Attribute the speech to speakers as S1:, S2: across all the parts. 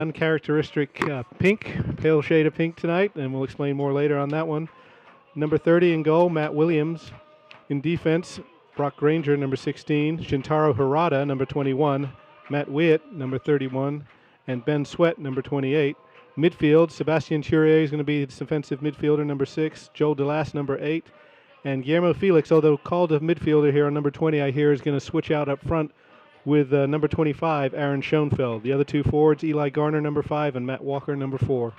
S1: Uncharacteristic pink, pale shade of pink tonight, and we'll explain more later on that one. Number 30 in goal, Matt Williams. In defense, Brock Granger, number 16, Shintaro Harada, number 21, Matt Witt, number 31, and Ben Sweat, number 28. Midfield, Sebastian Turier is going to be the defensive midfielder, number 6, Joel Delas, number 8, and Guillermo Felix, although called a midfielder here on number 20, I hear is going to switch out up front with number 25, Aaron Schoenfeld. The other two forwards, Eli Garner, number 5, and Matt Walker, number 4.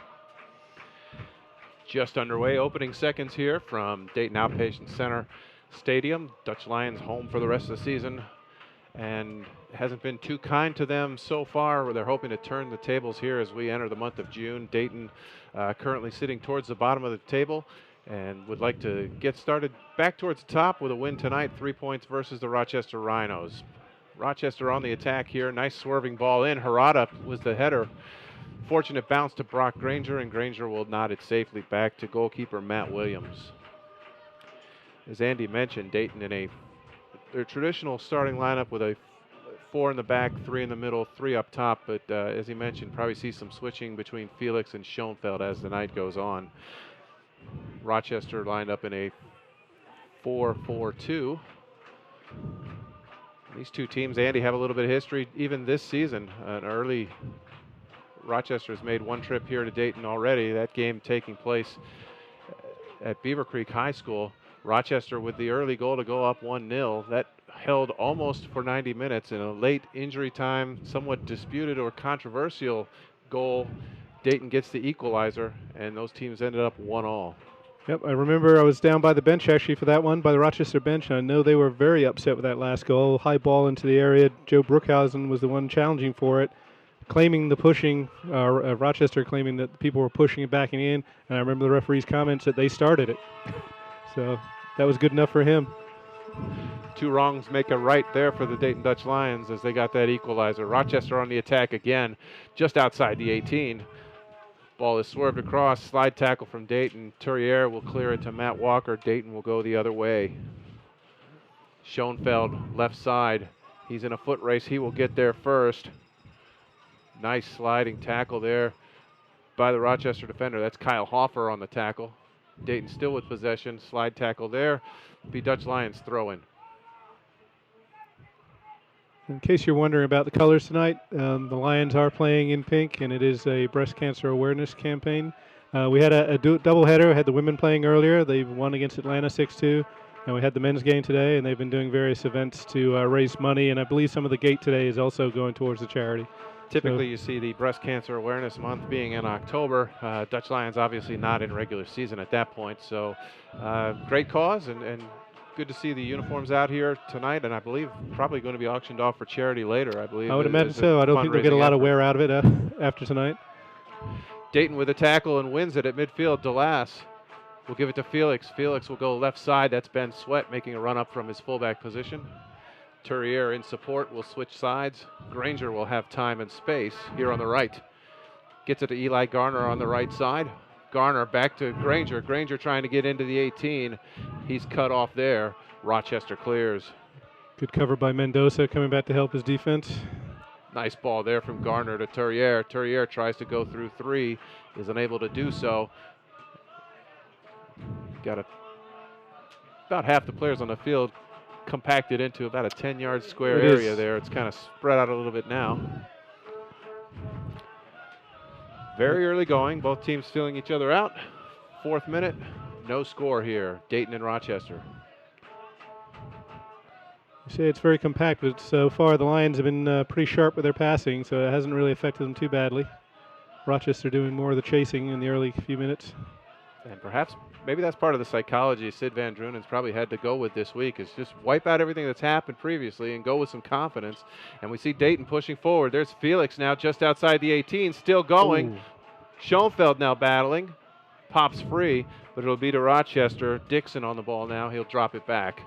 S2: Just underway, opening seconds here from Dayton Outpatient Center Stadium. Dutch Lions home for the rest of the season, and hasn't been too kind to them so far. They're hoping to turn the tables here as we enter the month of June. Dayton currently sitting towards the bottom of the table and would like to get started back towards the top with a win tonight, 3 points versus the Rochester Rhinos. Rochester on the attack here. Nice swerving ball in. Harada was the header. Fortunate bounce to Brock Granger, and Granger will nod it safely back to goalkeeper Matt Williams. As Andy mentioned, Dayton in their traditional starting lineup with a 4 in the back, 3 in the middle, 3 up top. But as he mentioned, probably see some switching between Felix and Schoenfeld as the night goes on. Rochester lined up in a 4-4-2. These two teams, Andy, have a little bit of history even this season. Rochester has made one trip here to Dayton already. That game taking place at Beaver Creek High School. Rochester with the early goal to go up 1-0. That held almost for 90 minutes in a late injury time, somewhat disputed or controversial goal. Dayton gets the equalizer, and those teams ended up 1-1.
S1: Yep, I remember I was down by the bench actually for that one, by the Rochester bench, and I know they were very upset with that last goal. High ball into the area. Joe Brookhausen was the one challenging for it, claiming the pushing, Rochester claiming that people were pushing it backing in, and I remember the referee's comments that they started it. So that was good enough for him.
S2: 2 wrongs make a right there for the Dayton Dutch Lions as they got that equalizer. Rochester on the attack again, just outside the 18. Ball is swerved across, slide tackle from Dayton. Turier will clear it to Matt Walker. Dayton will go the other way. Schoenfeld, left side. He's in a foot race. He will get there first. Nice sliding tackle there by the Rochester defender. That's Kyle Hoffer on the tackle. Dayton still with possession. Slide tackle there. Be Dutch Lions throw in.
S1: In case you're wondering about the colors tonight, the Lions are playing in pink, and it is a breast cancer awareness campaign. We had a doubleheader. We had the women playing earlier. They won against Atlanta 6-2, and we had the men's game today, and they've been doing various events to raise money, and I believe some of the gate today is also going towards the charity.
S2: Typically, you see the Breast Cancer Awareness Month being in October. Dutch Lions obviously not in regular season at that point, so great cause, and good to see the uniforms out here tonight, and I believe probably going to be auctioned off for charity later, I believe.
S1: I would imagine so. I don't think they'll get a lot of wear out of it after tonight.
S2: Dayton with a tackle and wins it at midfield. Delas will give it to Felix. Felix will go left side. That's Ben Sweat making a run up from his fullback position. Turier in support will switch sides. Granger will have time and space here on the right. Gets it to Eli Garner on the right side. Garner back to Granger. Granger trying to get into the 18. He's cut off there. Rochester clears.
S1: Good cover by Mendoza coming back to help his defense.
S2: Nice ball there from Garner to Turier. Turier tries to go through 3. Is unable to do so. Got about half the players on the field compacted into about a 10-yard square area there. It's kind of spread out a little bit now. Very early going, both teams feeling each other out. 4th minute, no score here. Dayton and Rochester.
S1: You say it's very compact, but so far the Lions have been pretty sharp with their passing, so it hasn't really affected them too badly. Rochester doing more of the chasing in the early few minutes.
S2: And perhaps maybe that's part of the psychology Sid Van Druenen's probably had to go with this week, is just wipe out everything that's happened previously and go with some confidence. And we see Dayton pushing forward. There's Felix now just outside the 18, still going. Ooh. Schoenfeld now battling. Pops free, but it'll be to Rochester. Dixon on the ball now. He'll drop it back.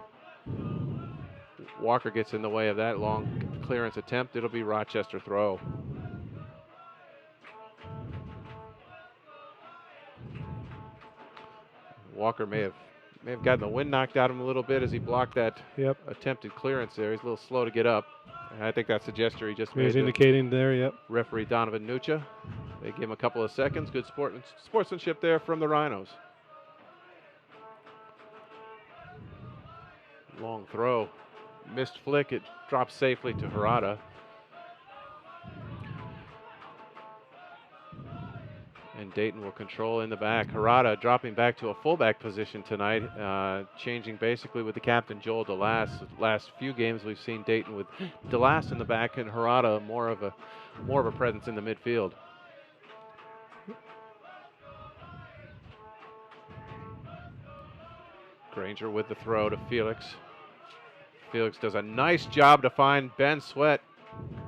S2: Walker gets in the way of that long clearance attempt. It'll be Rochester throw. Walker may have gotten the wind knocked out of him a little bit as he blocked that attempted clearance there. He's a little slow to get up. I think that's the gesture he just
S1: He
S2: made.
S1: was indicating there, yep.
S2: Referee Donovan Nucha. They give him a couple of seconds. Good sportsmanship there from the Rhinos. Long throw. Missed flick. It drops safely to Harada. And Dayton will control in the back. Harada dropping back to a fullback position tonight, changing basically with the captain Joel DeLass. Last few games we've seen Dayton with DeLass in the back and Harada more of a presence in the midfield. Granger with the throw to Felix. Felix does a nice job to find Ben Sweat.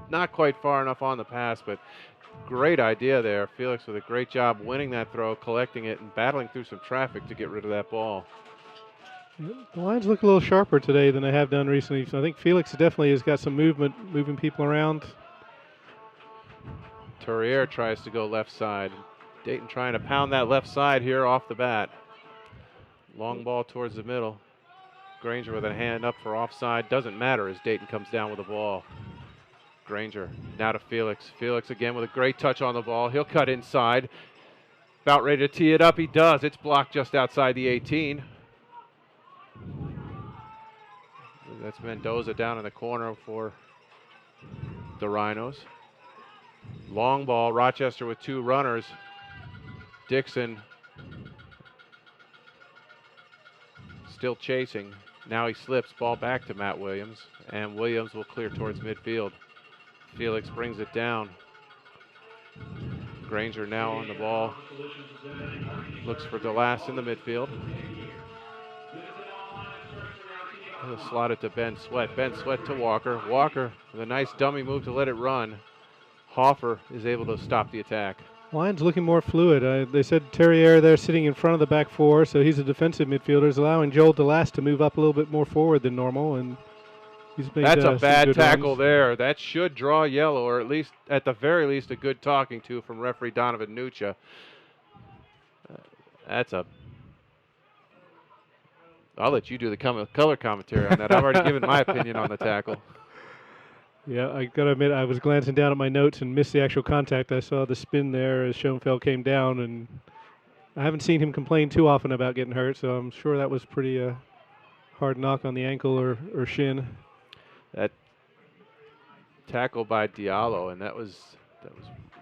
S2: Not quite far enough on the pass, but great idea there. Felix with a great job winning that throw, collecting it, and battling through some traffic to get rid of that ball.
S1: The Lions look a little sharper today than they have done recently. So I think Felix definitely has got some movement, moving people around.
S2: Turriere tries to go left side. Dayton trying to pound that left side here off the bat. Long ball towards the middle. Granger with a hand up for offside. Doesn't matter as Dayton comes down with the ball. Granger now to Felix. Felix again with a great touch on the ball. He'll cut inside. About ready to tee it up. He does. It's blocked just outside the 18. That's Mendoza down in the corner for the Rhinos. Long ball. Rochester with two runners. Dixon still chasing. Now he slips. Ball back to Matt Williams. And Williams will clear towards midfield. Felix brings it down. Granger now on the ball. Looks for DeLass in the midfield. He'll slot it to Ben Sweat. Ben Sweat to Walker. Walker with a nice dummy move to let it run. Hoffer is able to stop the attack.
S1: Lions looking more fluid. They said Terrier there sitting in front of the back four, so he's a defensive midfielder, is allowing Joel DeLass to move up a little bit more forward than normal, and he's made,
S2: that's a bad tackle
S1: runs
S2: there. That should draw yellow, or at least, at the very least, a good talking to from referee Donovan Nucha. I'll let you do the color commentary on that. I've already given my opinion on the tackle.
S1: Yeah, I got to admit, I was glancing down at my notes and missed the actual contact. I saw the spin there as Schoenfeld came down, and I haven't seen him complain too often about getting hurt, so I'm sure that was pretty hard knock on the ankle or shin.
S2: That tackle by Diallo, and that was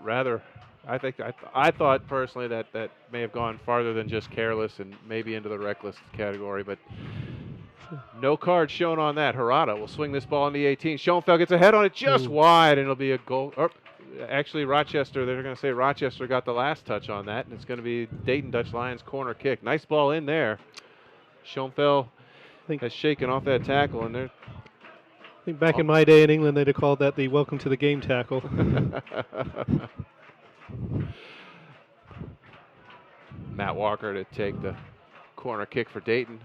S2: rather. I thought personally that may have gone farther than just careless and maybe into the reckless category, but no card shown on that. Harada will swing this ball in the 18. Schoenfeld gets a head on it just wide, and it'll be a goal. Actually, Rochester, they're going to say Rochester got the last touch on that, and it's going to be Dayton Dutch Lions corner kick. Nice ball in there. Schoenfeld has shaken off that tackle, and they're.
S1: I think back in my day in England, they'd have called that the welcome to the game tackle.
S2: Matt Walker to take the corner kick for Dayton.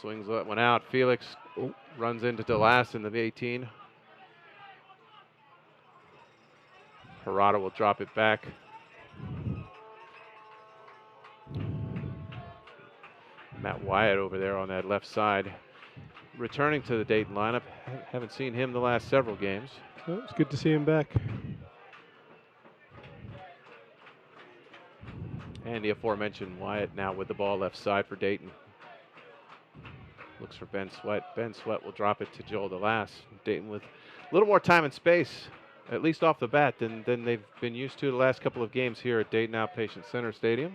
S2: Swings that one out. Felix runs into DeLass in the 18. Harada will drop it back. Matt Wyatt over there on that left side. Returning to the Dayton lineup. Haven't seen him the last several games.
S1: Well, it's good to see him back.
S2: And the aforementioned Wyatt now with the ball left side for Dayton. Looks for Ben Sweat. Ben Sweat will drop it to Joel DeLass. Dayton with a little more time and space, at least off the bat, than they've been used to the last couple of games here at Dayton Outpatient Center Stadium.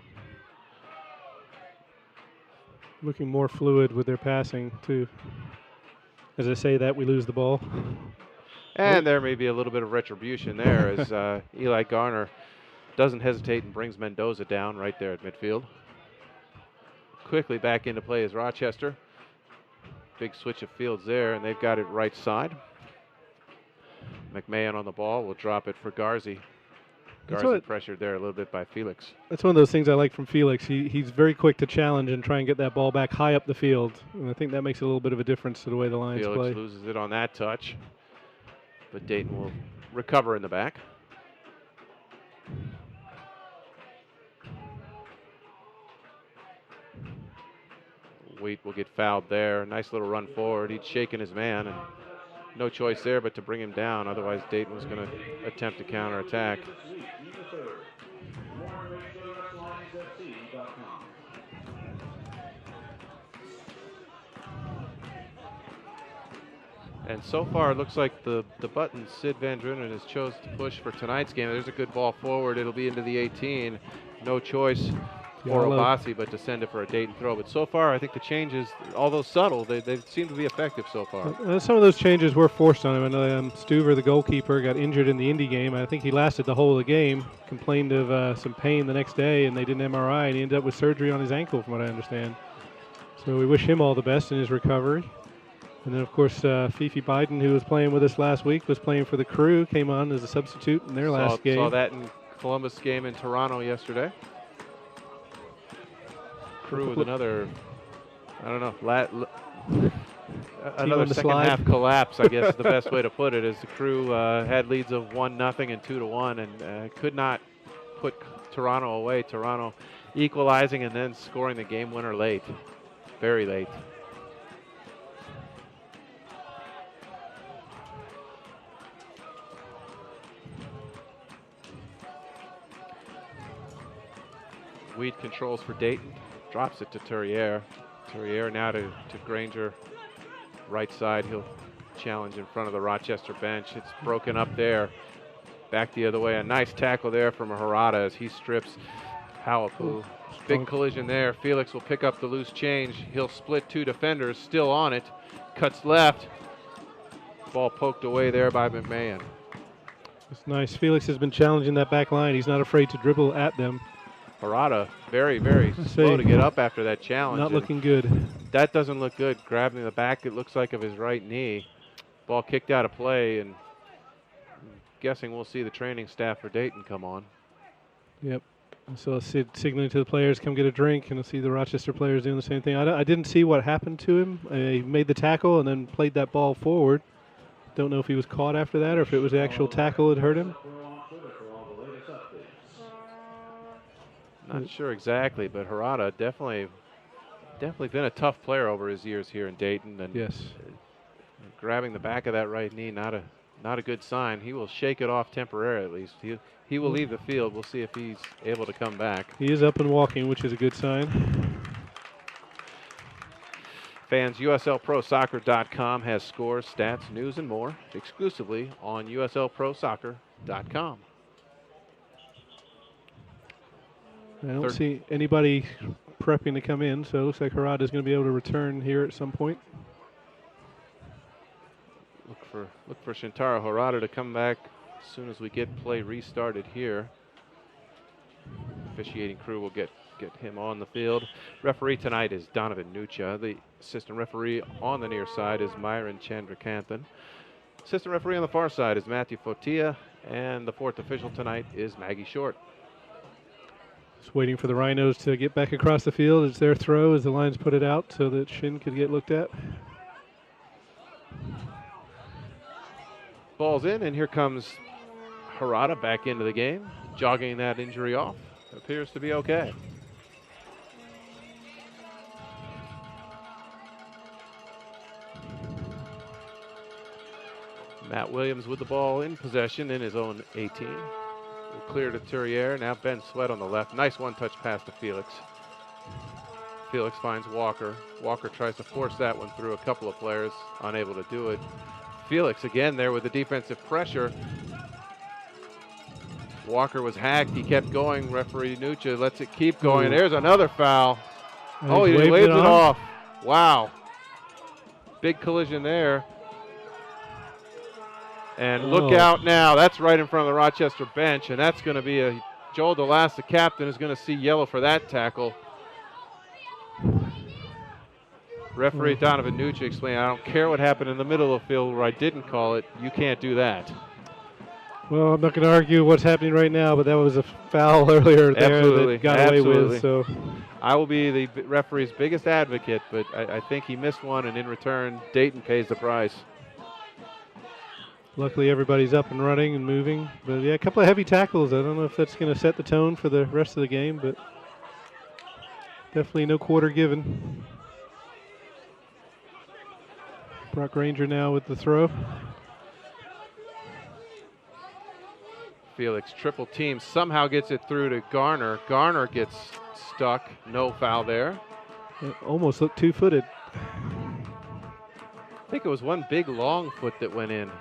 S1: Looking more fluid with their passing, too. As I say that, we lose the ball.
S2: And there may be a little bit of retribution there as Eli Garner doesn't hesitate and brings Mendoza down right there at midfield. Quickly back into play is Rochester. Big switch of fields there, and they've got it right side. McMahon on the ball will drop it for Garzi. Garzi pressured there a little bit by Felix.
S1: That's one of those things I like from Felix. He's very quick to challenge and try and get that ball back high up the field. And I think that makes a little bit of a difference to the way the Lions
S2: Felix
S1: play.
S2: loses it on that touch, but Dayton will recover in the back. Wheat will get fouled there. Nice little run forward. He'd shaken his man, and no choice there but to bring him down. Otherwise, Dayton was going to attempt to counterattack. And so far, it looks like the button Sid Van Drunen has chose to push for tonight's game. There's a good ball forward. It'll be into the 18. No choice for Obasi but to send it for a Dayton throw. But so far, I think the changes, although subtle, they seem to be effective so far.
S1: Some of those changes were forced on him. And Stuver, the goalkeeper, got injured in the Indy game. I think he lasted the whole of the game, complained of some pain the next day, and they did an MRI, and he ended up with surgery on his ankle, from what I understand. So we wish him all the best in his recovery. And then, of course, Fifi Biden, who was playing with us last week, was playing for the Crew, came on as a substitute in their last game.
S2: Saw that in Columbus game in Toronto yesterday. Crew with another, I don't know, another second half collapse, I guess is the best way to put it, as the Crew had leads of 1-0 and 2-1 and could not put Toronto away. Toronto equalizing and then scoring the game winner late, very late. Weed controls for Dayton, drops it to Turriere. Turriere now to Granger, right side. He'll challenge in front of the Rochester bench. It's broken up there. Back the other way. A nice tackle there from Harada as he strips Hawapu. Big collision there. Felix will pick up the loose change. He'll split two defenders, still on it. Cuts left. Ball poked away there by McMahon.
S1: It's nice. Felix has been challenging that back line. He's not afraid to dribble at them.
S2: Harada very, very slow to get up after that challenge.
S1: Not looking good.
S2: That doesn't look good. Grabbing the back, it looks like, of his right knee. Ball kicked out of play, and I'm guessing we'll see the training staff for Dayton come on.
S1: Yep. So Sid signaling to the players, come get a drink, and I'll see the Rochester players doing the same thing. I didn't see what happened to him. He made the tackle and then played that ball forward. Don't know if he was caught after that or if it was the actual tackle that hurt him.
S2: Not sure exactly, but Harada definitely been a tough player over his years here in Dayton. And
S1: yes,
S2: grabbing the back of that right knee, not a good sign. He will shake it off temporarily at least. He will leave the field. We'll see if he's able to come back.
S1: He is up and walking, which is a good sign.
S2: Fans, USLProSoccer.com has scores, stats, news, and more exclusively on USLProSoccer.com.
S1: I don't see anybody prepping to come in, so it looks like Harada is going to be able to return here at some point.
S2: Look for Shintaro Harada to come back as soon as we get play restarted here. Officiating crew will get him on the field. Referee tonight is Donovan Nucha. The assistant referee on the near side is Myron Chandrakanthan. Assistant referee on the far side is Matthew Fotia, and the fourth official tonight is Maggie Short.
S1: Just waiting for the Rhinos to get back across the field. It's their throw as the Lions put it out so that Shin could get looked at.
S2: Ball's in, and here comes Harada back into the game, jogging that injury off. Appears to be okay. Matt Williams with the ball in possession in his own 18. Clear to Turriere. Now Ben Sweat on the left. Nice one-touch pass to Felix. Felix finds Walker. Walker tries to force that one through a couple of players, unable to do it. Felix again there with the defensive pressure. Walker was hacked. He kept going. Referee Nucha lets it keep going. There's another foul. Oh, he waved it off. Wow. Big collision there. And look out now. That's right in front of the Rochester bench, and that's going to be a Joel DeLass, the captain, is going to see yellow for that tackle. Referee Donovan Nucha explained, I don't care what happened in the middle of the field where I didn't call it. You can't do that.
S1: Well, I'm not going to argue what's happening right now, but that was a foul earlier there that got away with. So
S2: I will be the referee's biggest advocate, but I think he missed one, and in return, Dayton pays the price.
S1: Luckily, everybody's up and running and moving. But, yeah, a couple of heavy tackles. I don't know if that's going to set the tone for the rest of the game, but definitely no quarter given. Brock Granger now with the throw.
S2: Felix triple team, somehow gets it through to Garner. Garner gets stuck, no foul there.
S1: It almost looked two-footed.
S2: I think it was one big long foot that went in.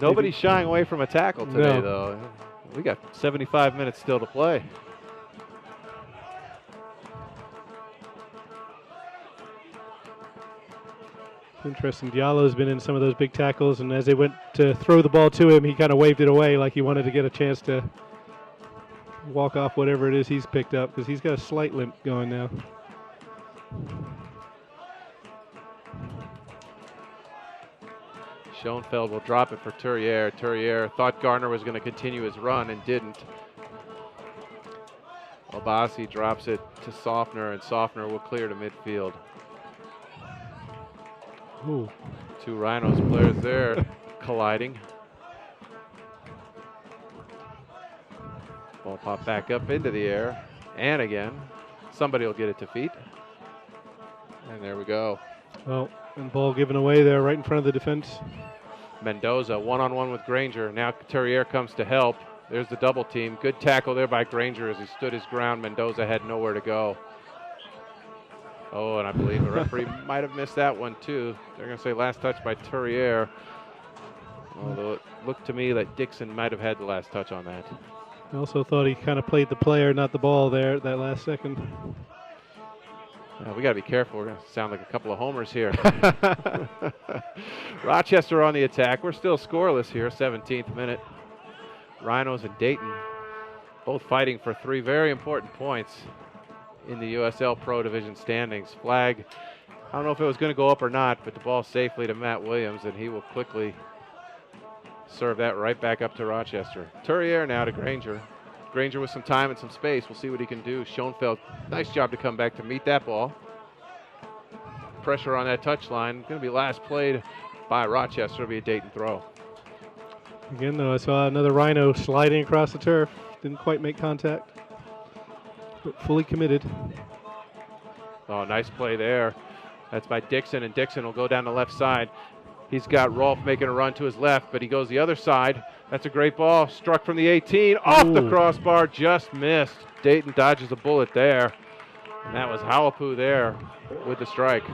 S2: Nobody's shying away from a tackle today, though. We got 75 minutes still to play.
S1: Interesting. Diallo's been in some of those big tackles, and as they went to throw the ball to him, he kind of waved it away like he wanted to get a chance to walk off whatever it is he's picked up, because he's got a slight limp going now.
S2: Schoenfeld will drop it for Turriere. Turriere thought Garner was going to continue his run and didn't. Obasi drops it to Softner, and Softner will clear to midfield.
S1: Ooh.
S2: Two Rhinos players there colliding. Ball popped back up into the air, and again. Somebody will get it to feet. And there we go.
S1: Well, and ball given away there right in front of the defense.
S2: Mendoza one-on-one with Granger. Now Turriere comes to help. There's the double team. Good tackle there by Granger as he stood his ground. Mendoza had nowhere to go. Oh, and I believe the referee might have missed that one too. They're going to say last touch by Turriere. Although it looked to me like Dixon might have had the last touch on that.
S1: I also thought he kind of played the player, not the ball there at that last second.
S2: We got to be careful. We're going to sound like a couple of homers here. Rochester on the attack. We're still scoreless here, 17th minute. Rhinos and Dayton both fighting for 3 very important points in the USL Pro Division standings. Flag, I don't know if it was going to go up or not, but the ball safely to Matt Williams, and he will quickly serve that right back up to Rochester. Turriere now to Granger. Granger with some time and some space. We'll see what he can do. Schoenfeld, nice job to come back to meet that ball. Pressure on that touchline. Going to be last played by Rochester. It'll be a Dayton throw.
S1: Again, though, I saw another Rhino sliding across the turf. Didn't quite make contact, but fully committed.
S2: Oh, nice play there. That's by Dixon, and Dixon will go down the left side. He's got Rolfe making a run to his left, but he goes the other side. That's a great ball. Struck from the 18. Off the crossbar. Just missed. Dayton dodges a bullet there. And that was Halapu there with the strike.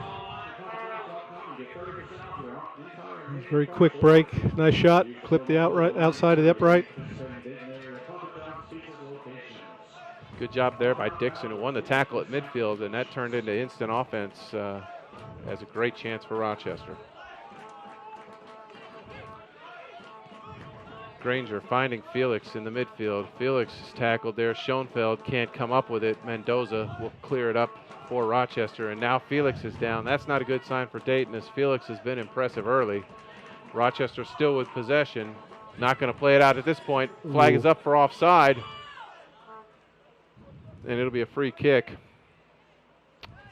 S1: Very quick break. Nice shot. Clipped the outside of the upright.
S2: Good job there by Dixon, who won the tackle at midfield, and that turned into instant offense as a great chance for Rochester. Granger finding Felix in the midfield. Felix is tackled there. Schoenfeld can't come up with it. Mendoza will clear it up for Rochester, and now Felix is down. That's not a good sign for Dayton, as Felix has been impressive early. Rochester still with possession. Not going to play it out at this point. Flag is up for offside, and it'll be a free kick.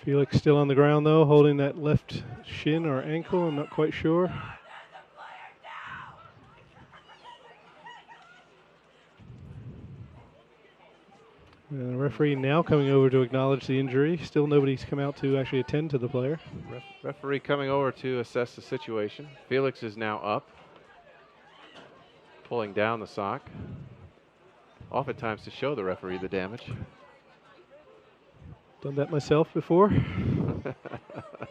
S1: Felix still on the ground, though, holding that left shin or ankle. I'm not quite sure. And the referee now coming over to acknowledge the injury. Still nobody's come out to actually attend to the player.
S2: Referee coming over to assess the situation. Felix is now up, pulling down the sock, oftentimes to show the referee the damage.
S1: Done that myself before. You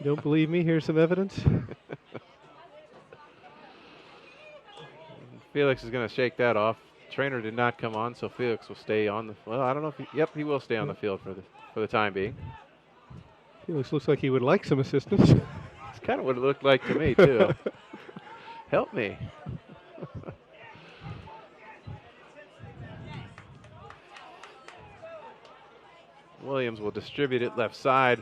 S1: don't believe me? Here's some evidence.
S2: Felix is going to shake that off. Trainer did not come on, so Felix will stay on the. Well, I don't know if he will stay on the field for the time being.
S1: Felix looks like he would like some assistance.
S2: It's kind of what it looked like to me too. Help me. Williams will distribute it left side.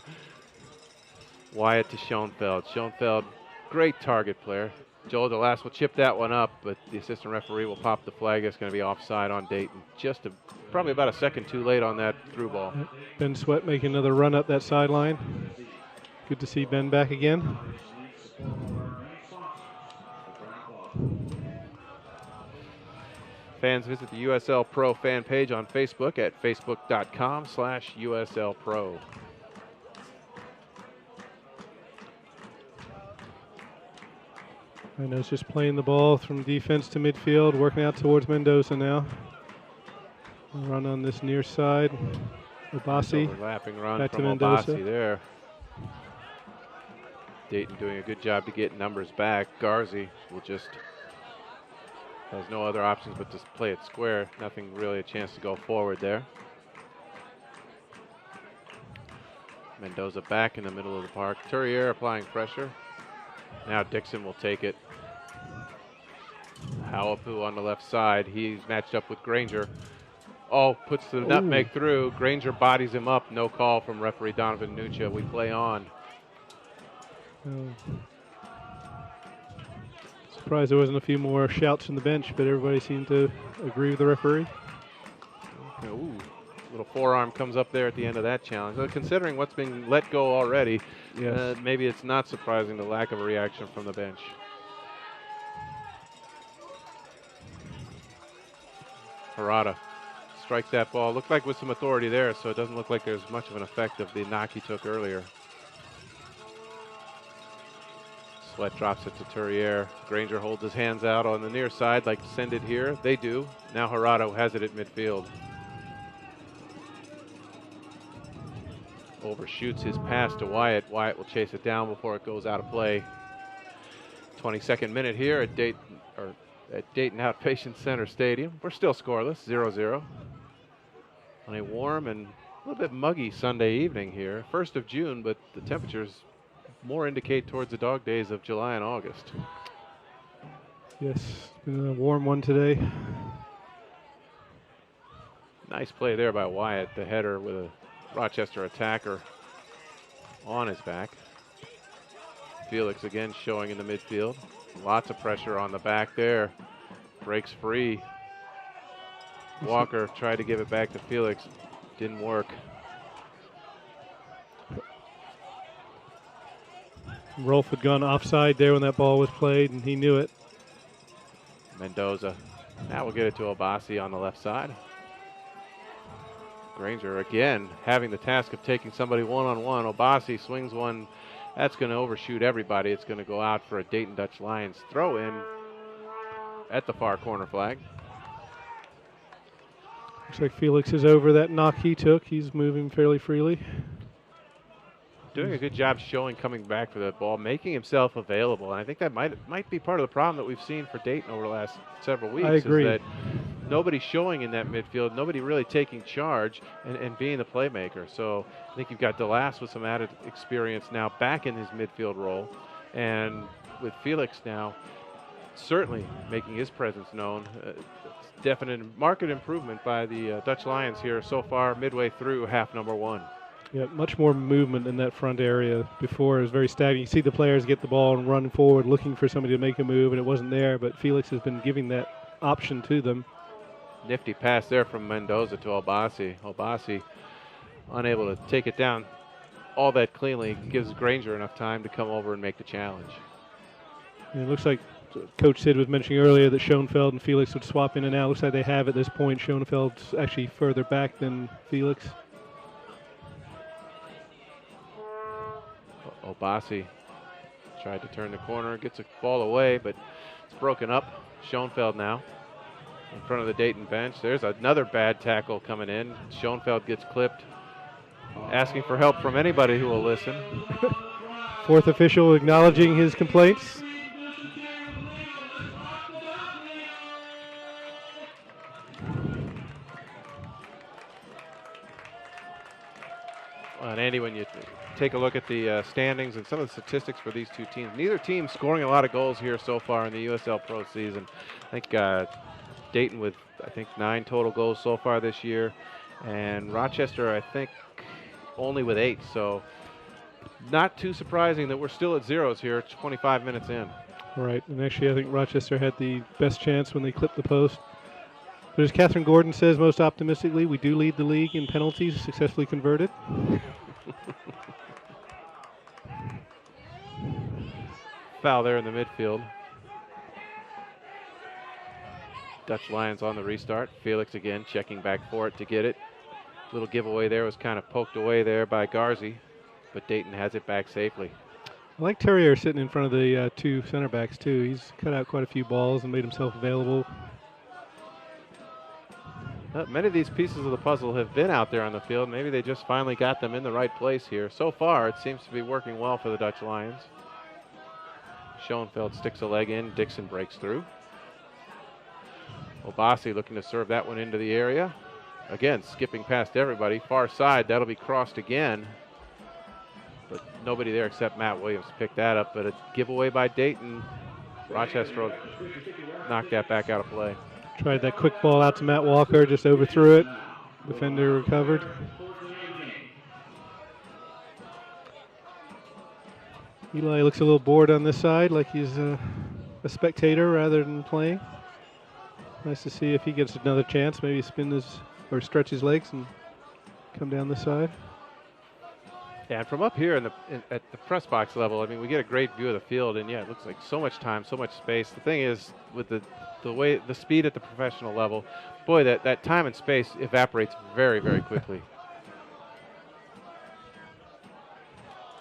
S2: Wyatt to Schoenfeld. Schoenfeld, great target player. Joel DeLass will chip that one up, but the assistant referee will pop the flag. It's going to be offside on Dayton. Probably about a second too late on that through ball.
S1: Ben Sweat making another run up that sideline. Good to see Ben back again.
S2: Fans visit the USL Pro fan page on Facebook at facebook.com/USL Pro.
S1: Rhino's just playing the ball from defense to midfield, working out towards Mendoza now. Run on this near side. Obasi.
S2: Overlapping run
S1: back
S2: from
S1: to Mendoza.
S2: Obasi there. Dayton doing a good job to get numbers back. Garzi will just has no other options but to play it square. Nothing really a chance to go forward there. Mendoza back in the middle of the park. Turrier applying pressure. Now Dixon will take it. Hawapu on the left side. He's matched up with Granger. Oh, puts the nutmeg through. Granger bodies him up. No call from referee Donovan Nucha. We play on.
S1: Surprised there wasn't a few more shouts from the bench, but everybody seemed to agree with the referee.
S2: Ooh, little forearm comes up there at the end of that challenge. So considering what's been let go already,
S1: yes.
S2: Maybe it's not surprising the lack of a reaction from the bench. Harada strikes that ball. Looked like with some authority there, so it doesn't look like there's much of an effect of the knock he took earlier. Sweat drops it to Turrier. Granger holds his hands out on the near side, like send it here. They do. Now Harada has it at midfield. Overshoots his pass to Wyatt. Wyatt will chase it down before it goes out of play. 22nd minute here at Dayton Outpatient Center Stadium. We're still scoreless, 0-0. On a warm and a little bit muggy Sunday evening here. 1st of June, but the temperatures more indicate towards the dog days of July and August.
S1: Yes, it's been a warm one today.
S2: Nice play there by Wyatt, the header with a Rochester attacker on his back. Felix again showing in the midfield. Lots of pressure on the back there. Breaks free. Walker tried to give it back to Felix. Didn't work.
S1: Rolf had gone offside there when that ball was played, and he knew it.
S2: Mendoza. Now we'll get it to Obasi on the left side. Granger again having the task of taking somebody one-on-one. Obasi swings one. That's going to overshoot everybody. It's going to go out for a Dayton Dutch Lions throw in at the far corner flag.
S1: Looks like Felix is over that knock he took. He's moving fairly freely.
S2: Doing a good job showing coming back for that ball, making himself available. And I think that might be part of the problem that we've seen for Dayton over the last several weeks.
S1: I agree.
S2: Is that nobody showing in that midfield, nobody really taking charge and being the playmaker. So I think you've got DeLass with some added experience now back in his midfield role. And with Felix now certainly making his presence known. Definite market improvement by the Dutch Lions here so far midway through half number one.
S1: Yeah, much more movement in that front area. Before it was very stagnant. You see the players get the ball and run forward looking for somebody to make a move, and it wasn't there, but Felix has been giving that option to them.
S2: Nifty pass there from Mendoza to Obasi. Obasi unable to take it down all that cleanly. Gives Granger enough time to come over and make the challenge.
S1: And it looks like Coach Sid was mentioning earlier that Schoenfeld and Felix would swap in and out. Looks like they have at this point. Schoenfeld's actually further back than Felix.
S2: Obasi tried to turn the corner, gets a ball away, but it's broken up. Schoenfeld now in front of the Dayton bench. There's another bad tackle coming in. Schoenfeld gets clipped. Asking for help from anybody who will listen.
S1: Fourth official acknowledging his complaints.
S2: And Andy, when you take a look at the standings and some of the statistics for these two teams, neither team scoring a lot of goals here so far in the USL Pro season. I think Dayton with, 9 total goals so far this year, and Rochester, I think, only with 8. So not too surprising that we're still at zeros here 25 minutes in.
S1: Right, and actually I think Rochester had the best chance when they clipped the post. But as Catherine Gordon says most optimistically, we do lead the league in penalties successfully converted.
S2: Foul there in the midfield. Dutch Lions on the restart. Felix again checking back for it to get it. Little giveaway there was kind of poked away there by Garzi, but Dayton has it back safely.
S1: I like Terrier sitting in front of the two center backs, too. He's cut out quite a few balls and made himself available.
S2: Many of these pieces of the puzzle have been out there on the field. Maybe they just finally got them in the right place here. So far, it seems to be working well for the Dutch Lions. Schoenfeld sticks a leg in. Dixon breaks through. Obasi looking to serve that one into the area. Again, skipping past everybody. Far side, that'll be crossed again. But nobody there except Matt Williams picked that up. But a giveaway by Dayton. Rochester will knock that back out of play.
S1: Tried that quick ball out to Matt Walker, just overthrew it. Defender recovered. Eli looks a little bored on this side, like he's a spectator rather than playing. Nice to see if he gets another chance, maybe spin his or stretch his legs and come down this side.
S2: Yeah, and from up here at the press box level, I mean, we get a great view of the field, and yeah, it looks like so much time, so much space. The thing is, with the speed at the professional level, boy, that time and space evaporates very, very quickly.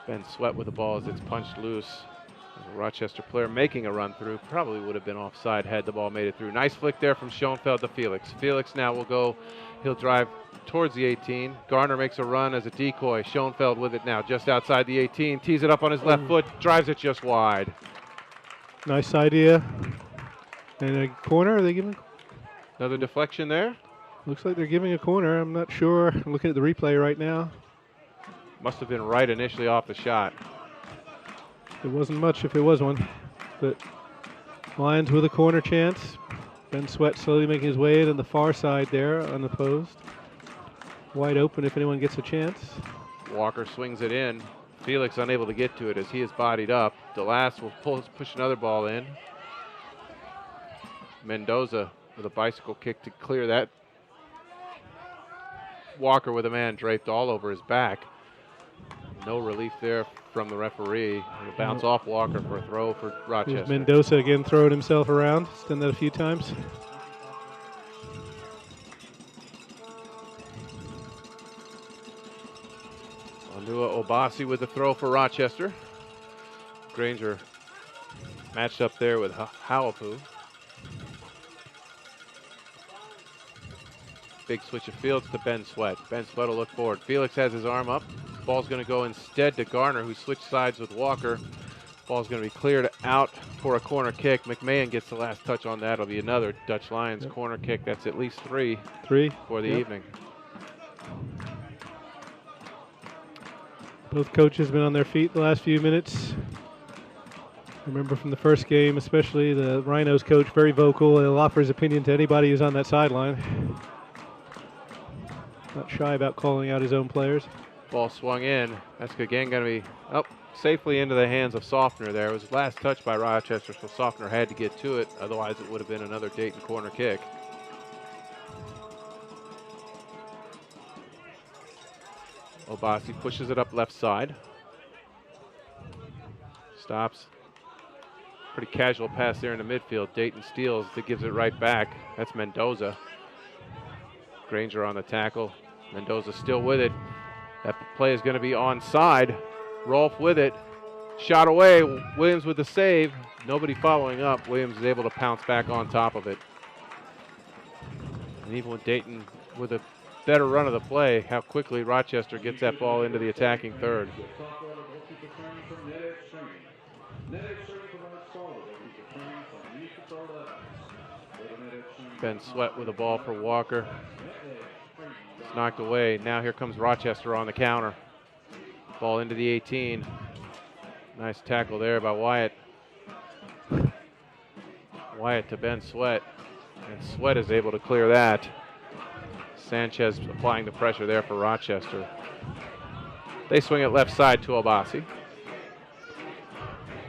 S2: Ben Sweat with the ball as it's punched loose. A Rochester player making a run through, probably would have been offside had the ball made it through. Nice flick there from Schoenfeld to Felix. Felix now will go, he'll drive towards the 18. Garner makes a run as a decoy. Schoenfeld with it now just outside the 18, tees it up on his left foot, drives it just wide.
S1: Nice idea. And a corner, are they giving?
S2: Another deflection there.
S1: Looks like they're giving a corner. I'm not sure. I'm looking at the replay right now.
S2: Must have been right initially off the shot.
S1: It wasn't much if it was one. But Lions with a corner chance. Ben Sweat slowly making his way in the far side there, unopposed. Wide open if anyone gets a chance.
S2: Walker swings it in. Felix unable to get to it as he is bodied up. DeLass will push another ball in. Mendoza with a bicycle kick to clear that. Walker with a man draped all over his back. No relief there from the referee. It'll bounce off Walker for a throw for Rochester.
S1: Here's Mendoza again throwing himself around. He's done that a few times.
S2: Onua Obasi with the throw for Rochester. Granger matched up there with Hawapu. Big switch of fields to Ben Sweat. Ben Sweat will look forward. Felix has his arm up. Ball's going to go instead to Garner, who switched sides with Walker. Ball's going to be cleared out for a corner kick. McMahon gets the last touch on that. It'll be another Dutch Lions corner kick. That's at least three for the evening.
S1: Both coaches have been on their feet the last few minutes. Remember from the first game, especially the Rhinos coach, very vocal. He'll offer his opinion to anybody who's on that sideline. Not shy about calling out his own players.
S2: Ball swung in. That's again going to be safely into the hands of Softner there. It was last touch by Rochester, so Softner had to get to it. Otherwise, it would have been another Dayton corner kick. Obasi pushes it up left side. Stops. Pretty casual pass there in the midfield. Dayton steals. That gives it right back. That's Mendoza. Granger on the tackle. Mendoza still with it. That play is going to be onside. Rolfe with it. Shot away. Williams with the save. Nobody following up. Williams is able to pounce back on top of it. And even with Dayton with a better run of the play, how quickly Rochester gets that ball into the attacking third. Ben Sweat with the ball for Walker. It's knocked away. Now here comes Rochester on the counter. Ball into the 18. Nice tackle there by Wyatt. Wyatt to Ben Sweat. And Sweat is able to clear that. Sanchez applying the pressure there for Rochester. They swing it left side to Obasi.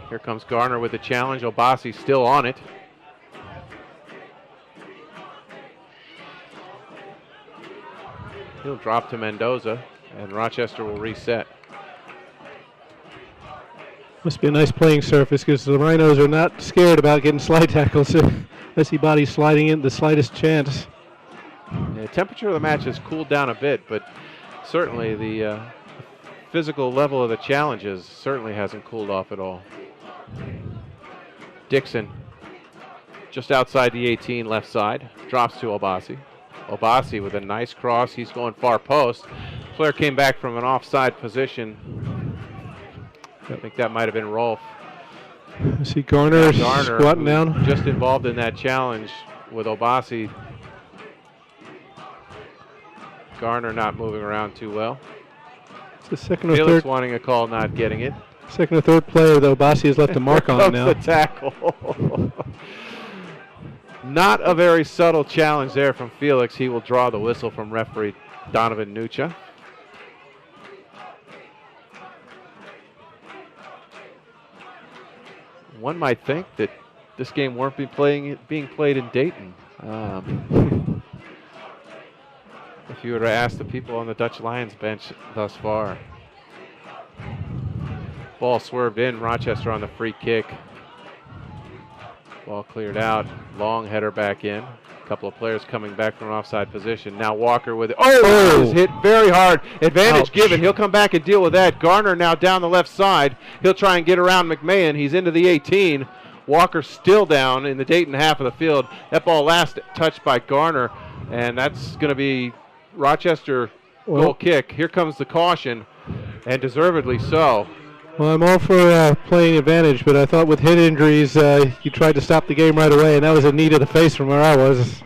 S2: Here comes Garner with the challenge. Obasi still on it. He'll drop to Mendoza, and Rochester will reset.
S1: Must be a nice playing surface because the Rhinos are not scared about getting slide tackles unless he body's sliding in the slightest chance.
S2: The temperature of the match has cooled down a bit, but certainly the physical level of the challenges certainly hasn't cooled off at all. Dixon, just outside the 18, left side, drops to Obasi. Obasi with a nice cross. He's going far post. Player came back from an offside position. I think that might have been Rolf.
S1: I see Garner squatting down.
S2: Just involved in that challenge with Obasi. Garner not moving around too well.
S1: It's the second or
S2: Felix
S1: third.
S2: wanting a call, not getting it.
S1: Second or third player, though, Obasi has left a mark on now.
S2: The tackle. Not a very subtle challenge there from Felix. He will draw the whistle from referee Donovan Nucha. One might think that this game weren't being played in Dayton. If you were to ask the people on the Dutch Lions bench thus far. Ball swerved in, Rochester on the free kick. Ball cleared out, long header back in. A couple of players coming back from an offside position. Now Walker with it. Oh! Is hit very hard. Advantage given. He'll come back and deal with that. Garner now down the left side. He'll try and get around McMahon. He's into the 18. Walker still down in the Dayton half of the field. That ball last touched by Garner, and that's going to be Rochester goal kick. Here comes the caution, and deservedly so.
S1: Well, I'm all for playing advantage, but I thought with head injuries, you tried to stop the game right away, and that was a knee to the face from where I was.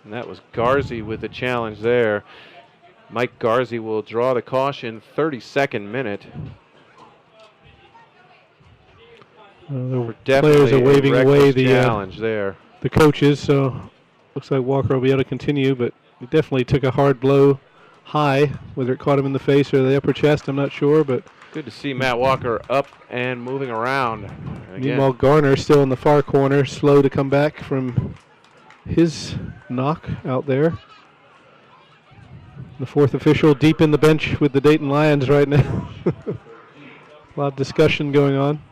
S2: And that was Garzi with the challenge there. Mike Garzi will draw the caution, 32nd minute.
S1: The players are waving away the
S2: challenge there.
S1: The coaches, so looks like Walker will be able to continue, but he definitely took a hard blow high, whether it caught him in the face or the upper chest, I'm not sure, but
S2: good to see Matt Walker up and moving around.
S1: Meanwhile, Garner still in the far corner, slow to come back from his knock out there. The fourth official deep in the bench with the Dayton Lions right now. A lot of discussion going on.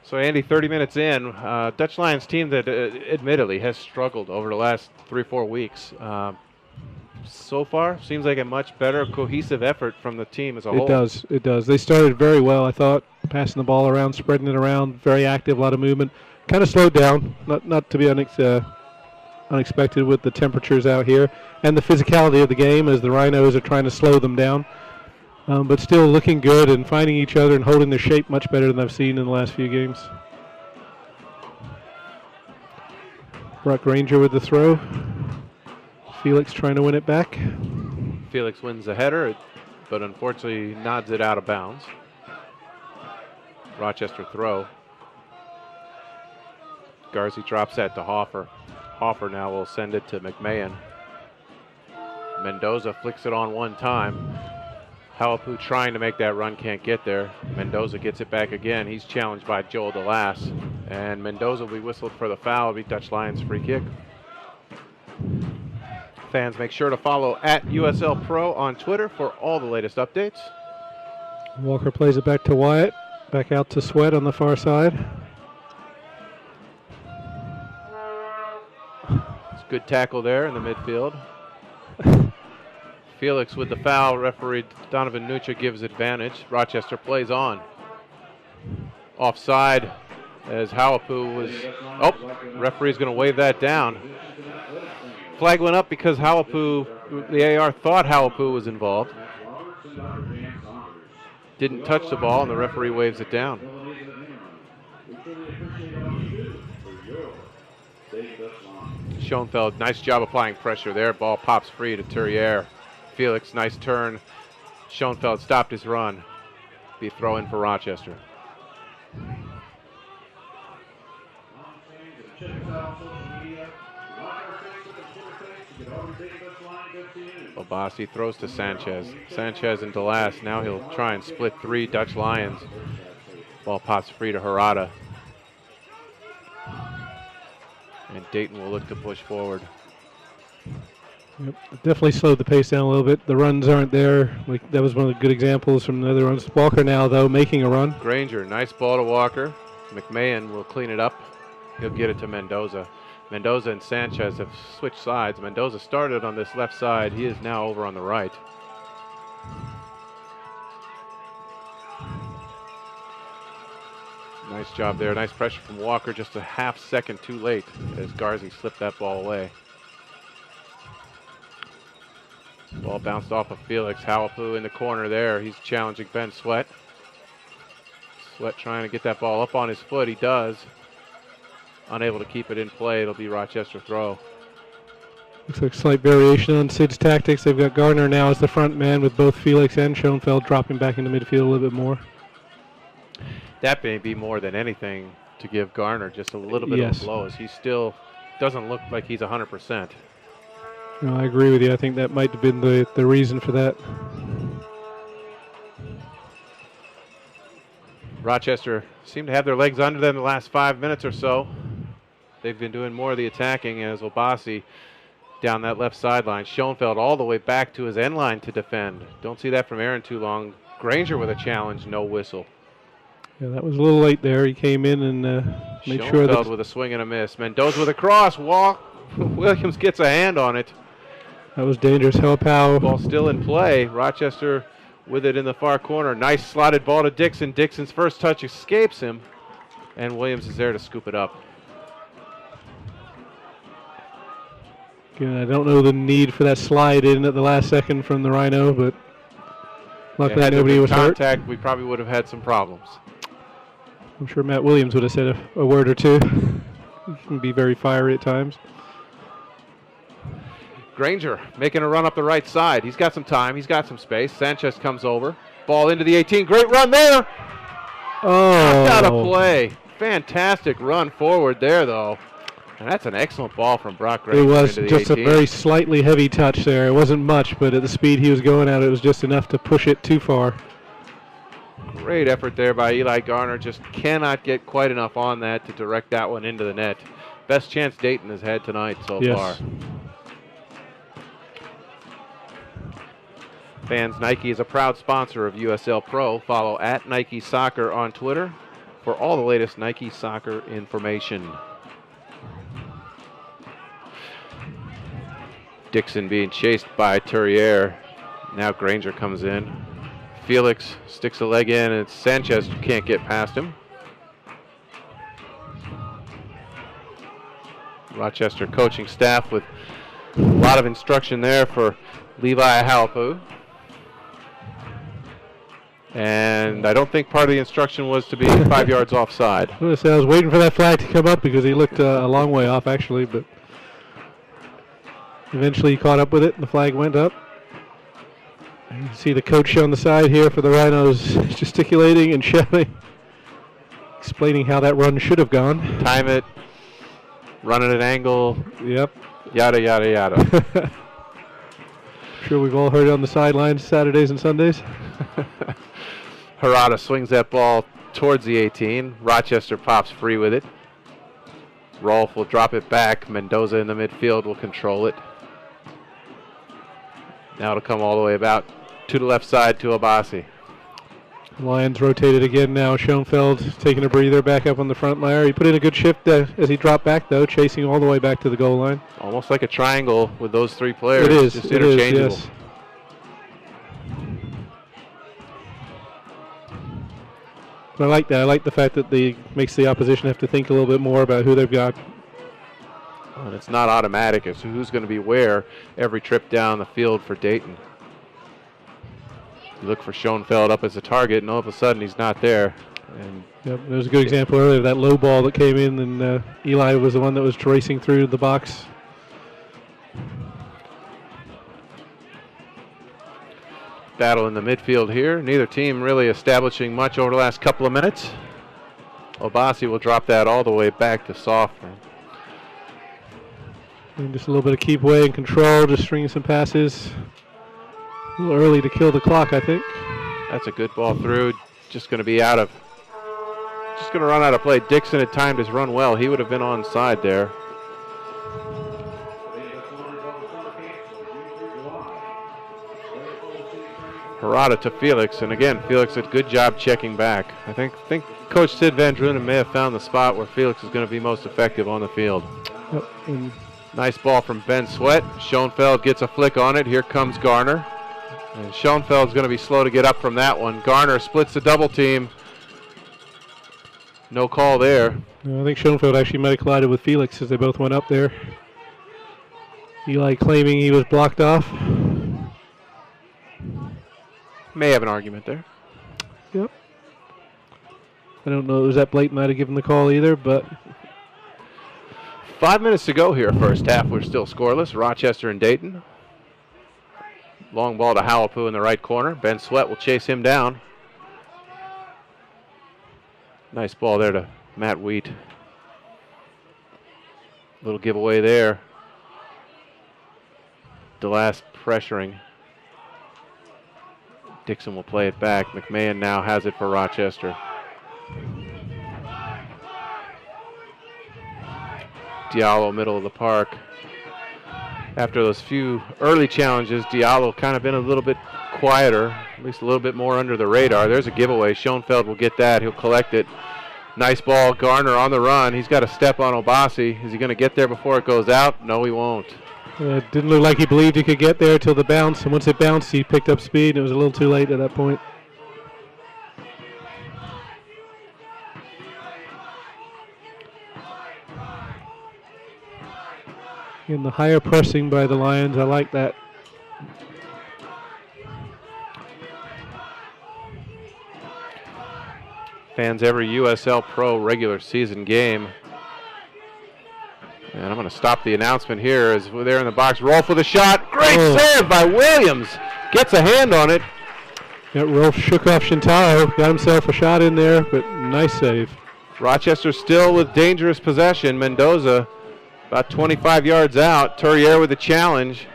S2: So, Andy, 30 minutes in, Dutch Lions team that admittedly has struggled over the last 3-4 weeks. So far, seems like a much better cohesive effort from the team as a whole.
S1: It does. They started very well, I thought, passing the ball around, spreading it around, very active, a lot of movement. Kind of slowed down, not to be unexpected with the temperatures out here and the physicality of the game as the Rhinos are trying to slow them down. But still looking good and finding each other and holding their shape much better than I've seen in the last few games. Brock Granger with the throw. Felix trying to win it back.
S2: Felix wins the header, but unfortunately nods it out of bounds. Rochester throw. Garzi drops that to Hoffer. Hoffer now will send it to McMahon. Mendoza flicks it on one time. Halapu trying to make that run, can't get there. Mendoza gets it back again. He's challenged by Joel DeLass. And Mendoza will be whistled for the foul. It'll be Dutch Lions free kick. Fans, make sure to follow at USL Pro on Twitter for all the latest updates.
S1: Walker plays it back to Wyatt. Back out to Sweat on the far side.
S2: It's a good tackle there in the midfield. Felix with the foul. Referee Donovan Nucha gives advantage. Rochester plays on. Offside as Halapu was. Oh, referee's going to wave that down. Flag went up because Halapu, the AR thought Halapu was involved. Didn't touch the ball, and the referee waves it down. Schoenfeld, nice job applying pressure there. Ball pops free to Turriere. Felix, nice turn. Schoenfeld stopped his run. Be throw in for Rochester. Obasi throws to Sanchez. Sanchez and DeLass. Now he'll try and split three Dutch Lions. Ball pops free to Harada. And Dayton will look to push forward.
S1: Yep. Definitely slowed the pace down a little bit. The runs aren't there. Like that was one of the good examples from the other runs. Walker now, though, making a run.
S2: Granger, nice ball to Walker. McMahon will clean it up. He'll get it to Mendoza. Mendoza and Sanchez have switched sides. Mendoza started on this left side. He is now over on the right. Nice job there. Nice pressure from Walker. Just a half second too late as Garzi slipped that ball away. Ball bounced off of Felix. Halapu in the corner there. He's challenging Ben Sweat. Sweat trying to get that ball up on his foot. He does. Unable to keep it in play. It'll be Rochester throw.
S1: Looks like slight variation on Sid's tactics. They've got Gardner now as the front man with both Felix and Schoenfeld dropping back into midfield a little bit more.
S2: That may be more than anything to give Garner just a little bit of a blow, as he still doesn't look like he's 100%.
S1: No, I agree with you. I think that might have been the reason for that.
S2: Rochester seemed to have their legs under them the last 5 minutes or so. They've been doing more of the attacking as Obasi down that left sideline. Schoenfeld all the way back to his end line to defend. Don't see that from Aaron too long. Granger with a challenge, no whistle.
S1: Yeah, that was a little late there. He came in and made sure that...
S2: Schoenfeld with a swing and a miss. Mendoza with a cross. Williams gets a hand on it.
S1: That was dangerous. Halapow.
S2: Ball still in play. Rochester with it in the far corner. Nice slotted ball to Dixon. Dixon's first touch escapes him, and Williams is there to scoop it up.
S1: Again, I don't know the need for that slide in at the last second from the Rhino, but luckily nobody was hurt.
S2: Contact, we probably would have had some problems.
S1: I'm sure Matt Williams would have said a word or two. He can be very fiery at times.
S2: Granger making a run up the right side. He's got some time. He's got some space. Sanchez comes over. Ball into the 18. Great run there.
S1: Oh.
S2: Got a play. Fantastic run forward there, though. And that's an excellent ball from Brock Granger.
S1: It was just
S2: 18.
S1: a very slightly heavy touch there. It wasn't much, but at the speed he was going at, it was just enough to push it too far.
S2: Great effort there by Eli Garner. Just cannot get quite enough on that to direct that one into the net. Best chance Dayton has had tonight so far. Fans, Nike is a proud sponsor of USL Pro. Follow at Nike Soccer on Twitter for all the latest Nike soccer information. Dixon being chased by Turriere. Now Granger comes in. Felix sticks a leg in, and Sanchez can't get past him. Rochester coaching staff with a lot of instruction there for Levi Halapu. And I don't think part of the instruction was to be 5 yards offside.
S1: I was waiting for that flag to come up because he looked a long way off, actually, but eventually he caught up with it, and the flag went up. You can see the coach on the side here for the Rhinos gesticulating and shouting, explaining how that run should have gone.
S2: Time it, run at an angle.
S1: Yep.
S2: Yada, yada, yada.
S1: I'm sure we've all heard it on the sidelines Saturdays and Sundays.
S2: Harada swings that ball towards the 18. Rochester pops free with it. Rolf will drop it back. Mendoza in the midfield will control it. Now it'll come all the way about to the left side to Abasi.
S1: Lions rotated again now. Schoenfeld taking a breather back up on the front layer. He put in a good shift as he dropped back, though, chasing all the way back to the goal line.
S2: Almost like a triangle with those three players.
S1: It is.
S2: Just interchangeable.
S1: Yes. But I like that. I like the fact that makes the opposition have to think a little bit more about who they've got.
S2: And it's not automatic as to who's going to be where every trip down the field for Dayton. You look for Schoenfeld up as a target, and all of a sudden he's not there. And
S1: yep, there was a good example earlier of that low ball that came in, and Eli was the one that was racing through the box.
S2: Battle in the midfield here. Neither team really establishing much over the last couple of minutes. Obasi will drop that all the way back to soft.
S1: And just a little bit of keep away and control, just stringing some passes. A little early to kill the clock, I think.
S2: That's a good ball through. Just going to be just going to run out of play. Dixon had timed his run well. He would have been onside there. Harada to Felix, and again, Felix did a good job checking back. I think Coach Sid Van Drunen may have found the spot where Felix is going to be most effective on the field.
S1: Yep.
S2: Nice ball from Ben Sweat. Schoenfeld gets a flick on it. Here comes Garner. And Schoenfeld's going to be slow to get up from that one. Garner splits the double team. No call there.
S1: I think Schoenfeld actually might have collided with Felix as they both went up there. Eli claiming he was blocked off.
S2: May have an argument there.
S1: Yep. I don't know, it was that Blake might have given the call either, but
S2: 5 minutes to go here, first half. We're still scoreless. Rochester and Dayton. Long ball to Halapu in the right corner. Ben Sweat will chase him down. Nice ball there to Matt Wheat. Little giveaway there. The last pressuring. Dixon will play it back. McMahon now has it for Rochester. Diallo, middle of the park. After those few early challenges, Diallo kind of been a little bit quieter, at least a little bit more under the radar. There's a giveaway. Schoenfeld will get that. He'll collect it. Nice ball. Garner on the run. He's got a step on Obasi. Is he going to get there before it goes out? No, he won't.
S1: It didn't look like he believed he could get there until the bounce, and once it bounced, he picked up speed, and it was a little too late at that point. In the higher pressing by the Lions, I like that.
S2: Fans, every USL Pro regular season game. And I'm going to stop the announcement here as we're there in the box. Rolf with a shot. Great save by Williams. Gets a hand on it.
S1: Yeah, Rolf shook off Shintaro. Got himself a shot in there, but nice save.
S2: Rochester still with dangerous possession. Mendoza about 25 yards out. Turriere with the challenge.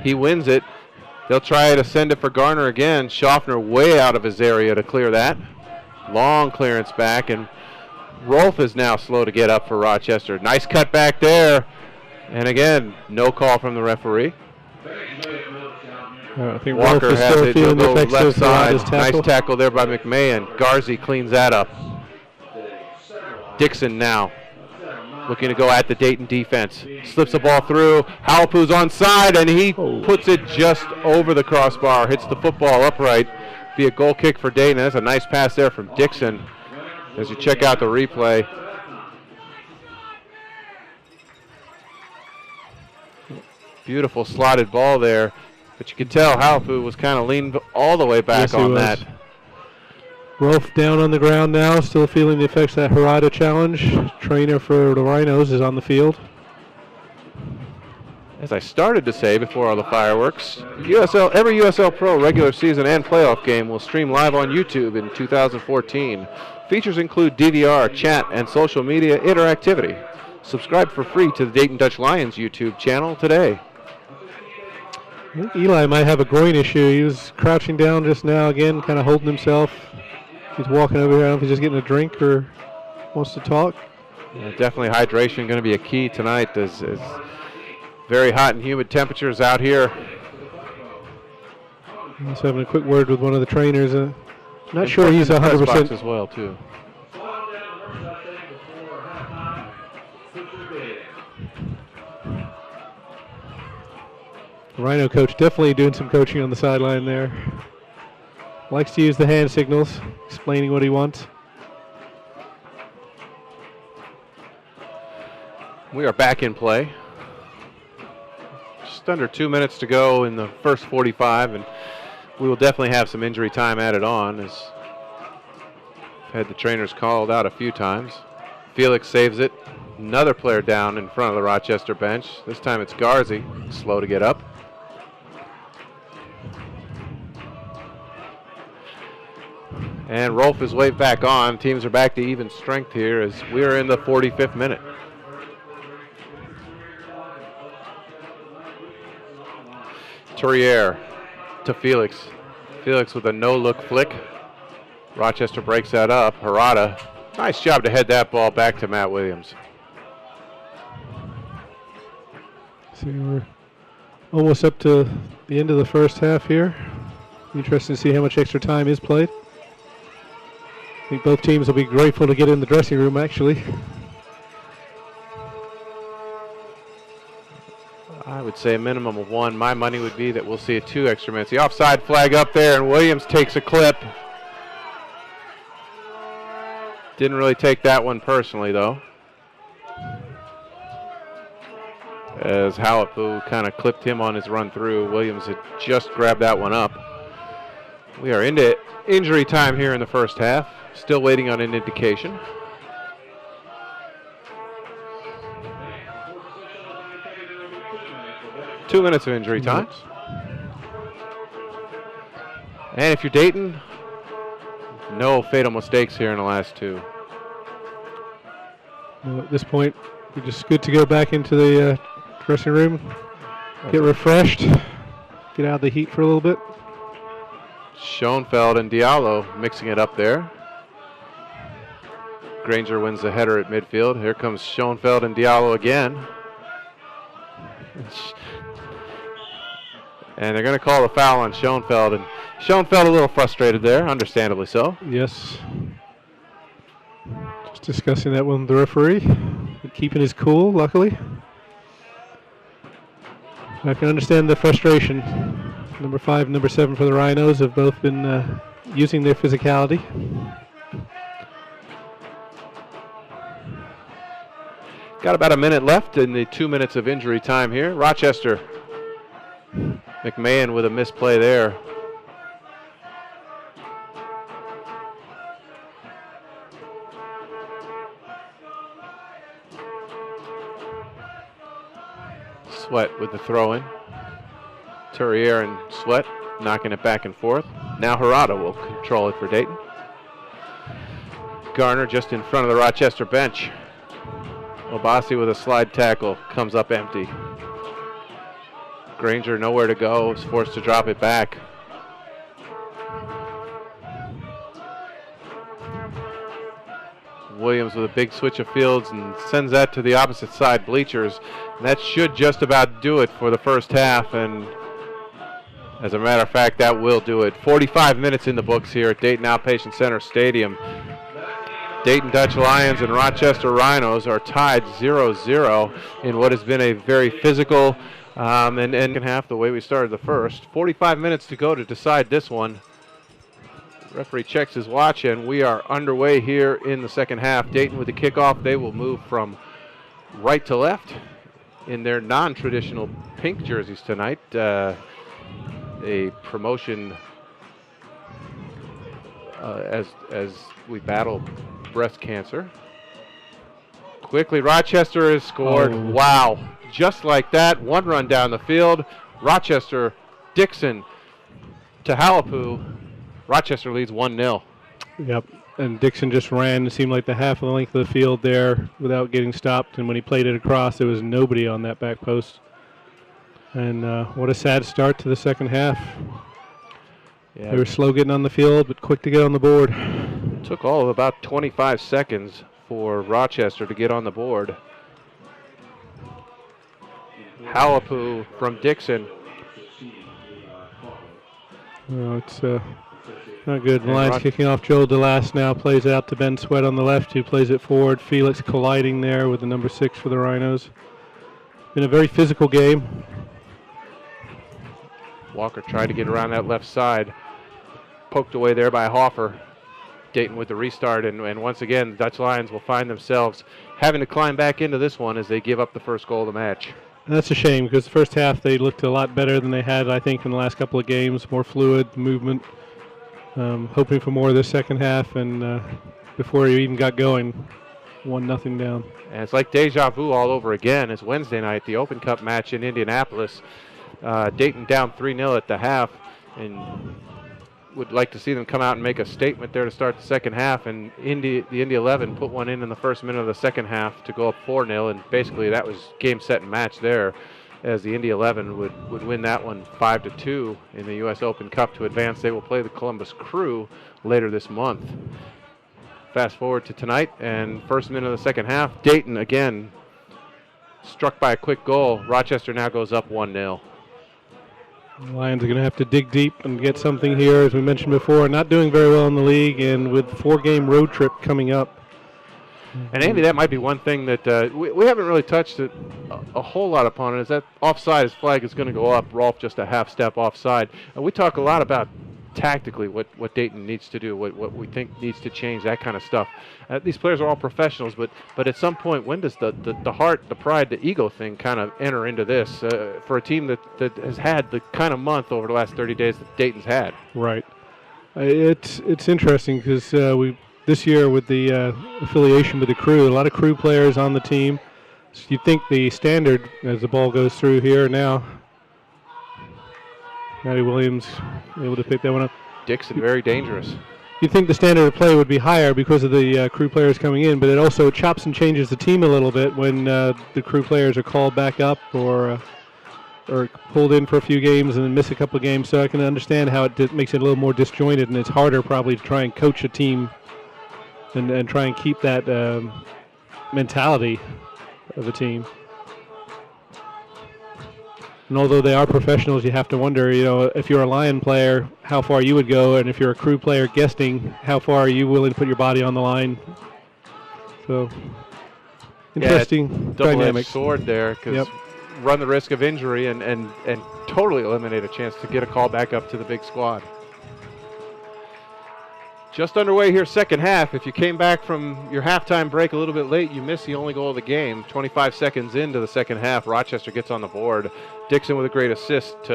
S2: He wins it. They'll try to send it for Garner again. Schaffner way out of his area to clear that. Long clearance back, and Rolf is now slow to get up for Rochester. Nice cut back there. And again, no call from the referee.
S1: I think
S2: Walker
S1: Rolf is
S2: has
S1: still
S2: it. He'll
S1: feeling the
S2: go
S1: effects
S2: left
S1: of
S2: side.
S1: Harada's tackle.
S2: Nice tackle there by McMahon. Garzi cleans that up. Dixon now looking to go at the Dayton defense. Slips the ball through. Halapu's onside, and he puts it just over the crossbar. Hits the football upright. Be a goal kick for Dayton. That's a nice pass there from Dixon as you check out the replay. Beautiful slotted ball there. But you can tell Halapu was kind of leaned all the way back on that.
S1: Rolf down on the ground now, still feeling the effects of that Harada challenge. Trainer for the Rhinos is on the field.
S2: As I started to say before all the fireworks, every USL Pro regular season and playoff game will stream live on YouTube in 2014. Features include DVR, chat, and social media interactivity. Subscribe for free to the Dayton Dutch Lions YouTube channel today.
S1: I think Eli might have a groin issue. He was crouching down just now again, kind of holding himself. He's walking over here. I don't know if he's just getting a drink or wants to talk.
S2: Yeah, definitely hydration going to be a key tonight. There's very hot and humid temperatures out here.
S1: I was having a quick word with one of the trainers. Not sure he's 100%
S2: as well too.
S1: Rhino coach definitely doing some coaching on the sideline there. Likes to use the hand signals, explaining what he wants.
S2: We are back in play. Just under 2 minutes to go in the first 45, and we will definitely have some injury time added on, as we've had the trainers called out a few times. Felix saves it. Another player down in front of the Rochester bench. This time it's Garzi, slow to get up. And Rolf is waved back on. Teams are back to even strength here as we are in the 45th minute. Turriere to Felix. Felix with a no-look flick. Rochester breaks that up. Harada, nice job to head that ball back to Matt Williams.
S1: So we're almost up to the end of the first half here. Interesting to see how much extra time is played. I think both teams will be grateful to get in the dressing room, actually.
S2: I would say a minimum of 1. My money would be that we'll see 2 extra minutes. The offside flag up there, and Williams takes a clip. Didn't really take that one personally, though, as Halapu kind of clipped him on his run through. Williams had just grabbed that one up. We are into injury time here in the first half. Still waiting on an indication. Two minutes of injury time. And if you're Dayton, no fatal mistakes here in the last 2.
S1: No, at this point, we're just good to go back into the dressing room, get refreshed, get out of the heat for a little bit.
S2: Schoenfeld and Diallo mixing it up there. Granger wins the header at midfield. Here comes Schoenfeld and Diallo again. And they're going to call the foul on Schoenfeld. And Schoenfeld a little frustrated there, understandably so.
S1: Yes. Just discussing that with the referee. But keeping his cool, luckily. I can understand the frustration. Number 5 and number 7 for the Rhinos have both been using their physicality.
S2: Got about a minute left in the 2 minutes of injury time here. Rochester. McMahon with a misplay there. Sweat with the throw-in. Turriere and Sweat knocking it back and forth. Now Harada will control it for Dayton. Garner just in front of the Rochester bench. Obasi with a slide tackle, comes up empty. Granger nowhere to go, is forced to drop it back. Williams with a big switch of fields and sends that to the opposite side bleachers. And that should just about do it for the first half, and as a matter of fact, that will do it. 45 minutes in the books here at Dayton Outpatient Center Stadium. Dayton Dutch Lions and Rochester Rhinos are tied 0-0 in what has been a very physical and second half the way we started the first. 45 minutes to go to decide this one. Referee checks his watch, and we are underway here in the second half. Dayton with the kickoff. They will move from right to left in their non-traditional pink jerseys tonight. A promotion as we battle breast cancer. Quickly, Rochester has scored. Oh. Wow. Just like that, one run down the field. Rochester, Dixon to Halapu. Rochester leads 1-0.
S1: Yep, and Dixon just ran, it seemed like the half of the length of the field there without getting stopped, and when he played it across, there was nobody on that back post. And what a sad start to the second half. Yeah. They were slow getting on the field, but quick to get on the board.
S2: Took all of about 25 seconds for Rochester to get on the board. Halapu from Dixon.
S1: Oh, it's not good. The Lions kicking off. Joel DeLass now plays out to Ben Sweat on the left, who plays it forward. Felix colliding there with the number 6 for the Rhinos. Been a very physical game.
S2: Walker tried to get around that left side. Poked away there by Hoffer. Dayton with the restart, and once again, the Dutch Lions will find themselves having to climb back into this one as they give up the first goal of the match.
S1: And that's a shame, because the first half they looked a lot better than they had, I think, in the last couple of games. More fluid movement. Hoping for more of the second half, and before you even got going, 1-0 down.
S2: And it's like deja vu all over again. It's Wednesday night, the Open Cup match in Indianapolis. Dayton down 3-0 at the half, and would like to see them come out and make a statement there to start the second half. And the Indy 11 put one in the first minute of the second half to go up 4-0, and basically that was game, set, and match there, as the Indy 11 would win that one 5-2 in the U.S. Open Cup to advance. They will play the Columbus Crew later this month. Fast forward to tonight, and first minute of the second half, Dayton again struck by a quick goal. Rochester now goes up 1-0.
S1: The Lions are going to have to dig deep and get something here, as we mentioned before. Not doing very well in the league, and with 4-game road trip coming up.
S2: And Andy, that might be one thing that we haven't really touched it a whole lot upon it, is that offside flag is going to go up. Rolf just a half step offside. And we talk a lot about tactically what Dayton needs to do, what we think needs to change, that kind of stuff. These players are all professionals, but at some point, when does the heart, the pride, the ego thing kind of enter into this for a team that has had the kind of month over the last 30 days that Dayton's had?
S1: Right. It's interesting because this year with the affiliation with the Crew, a lot of Crew players on the team. So you think the standard, as the ball goes through here now, Matty Williams able to pick that one up.
S2: Dixon, very dangerous.
S1: You'd think the standard of play would be higher because of the Crew players coming in, but it also chops and changes the team a little bit when the Crew players are called back up or pulled in for a few games and then miss a couple of games. So I can understand how it makes it a little more disjointed, and it's harder probably to try and coach a team and try and keep that mentality of a team. And although they are professionals, you have to wonder, if you're a Lion player, how far you would go, and if you're a Crew player guesting, how far are you willing to put your body on the line? So, interesting
S2: double-edged
S1: dynamic.
S2: sword there, because run the risk of injury and totally eliminate a chance to get a call back up to the big squad. Just underway here, second half. If you came back from your halftime break a little bit late, you missed the only goal of the game. 25 seconds into the second half, Rochester gets on the board. Dixon with a great assist to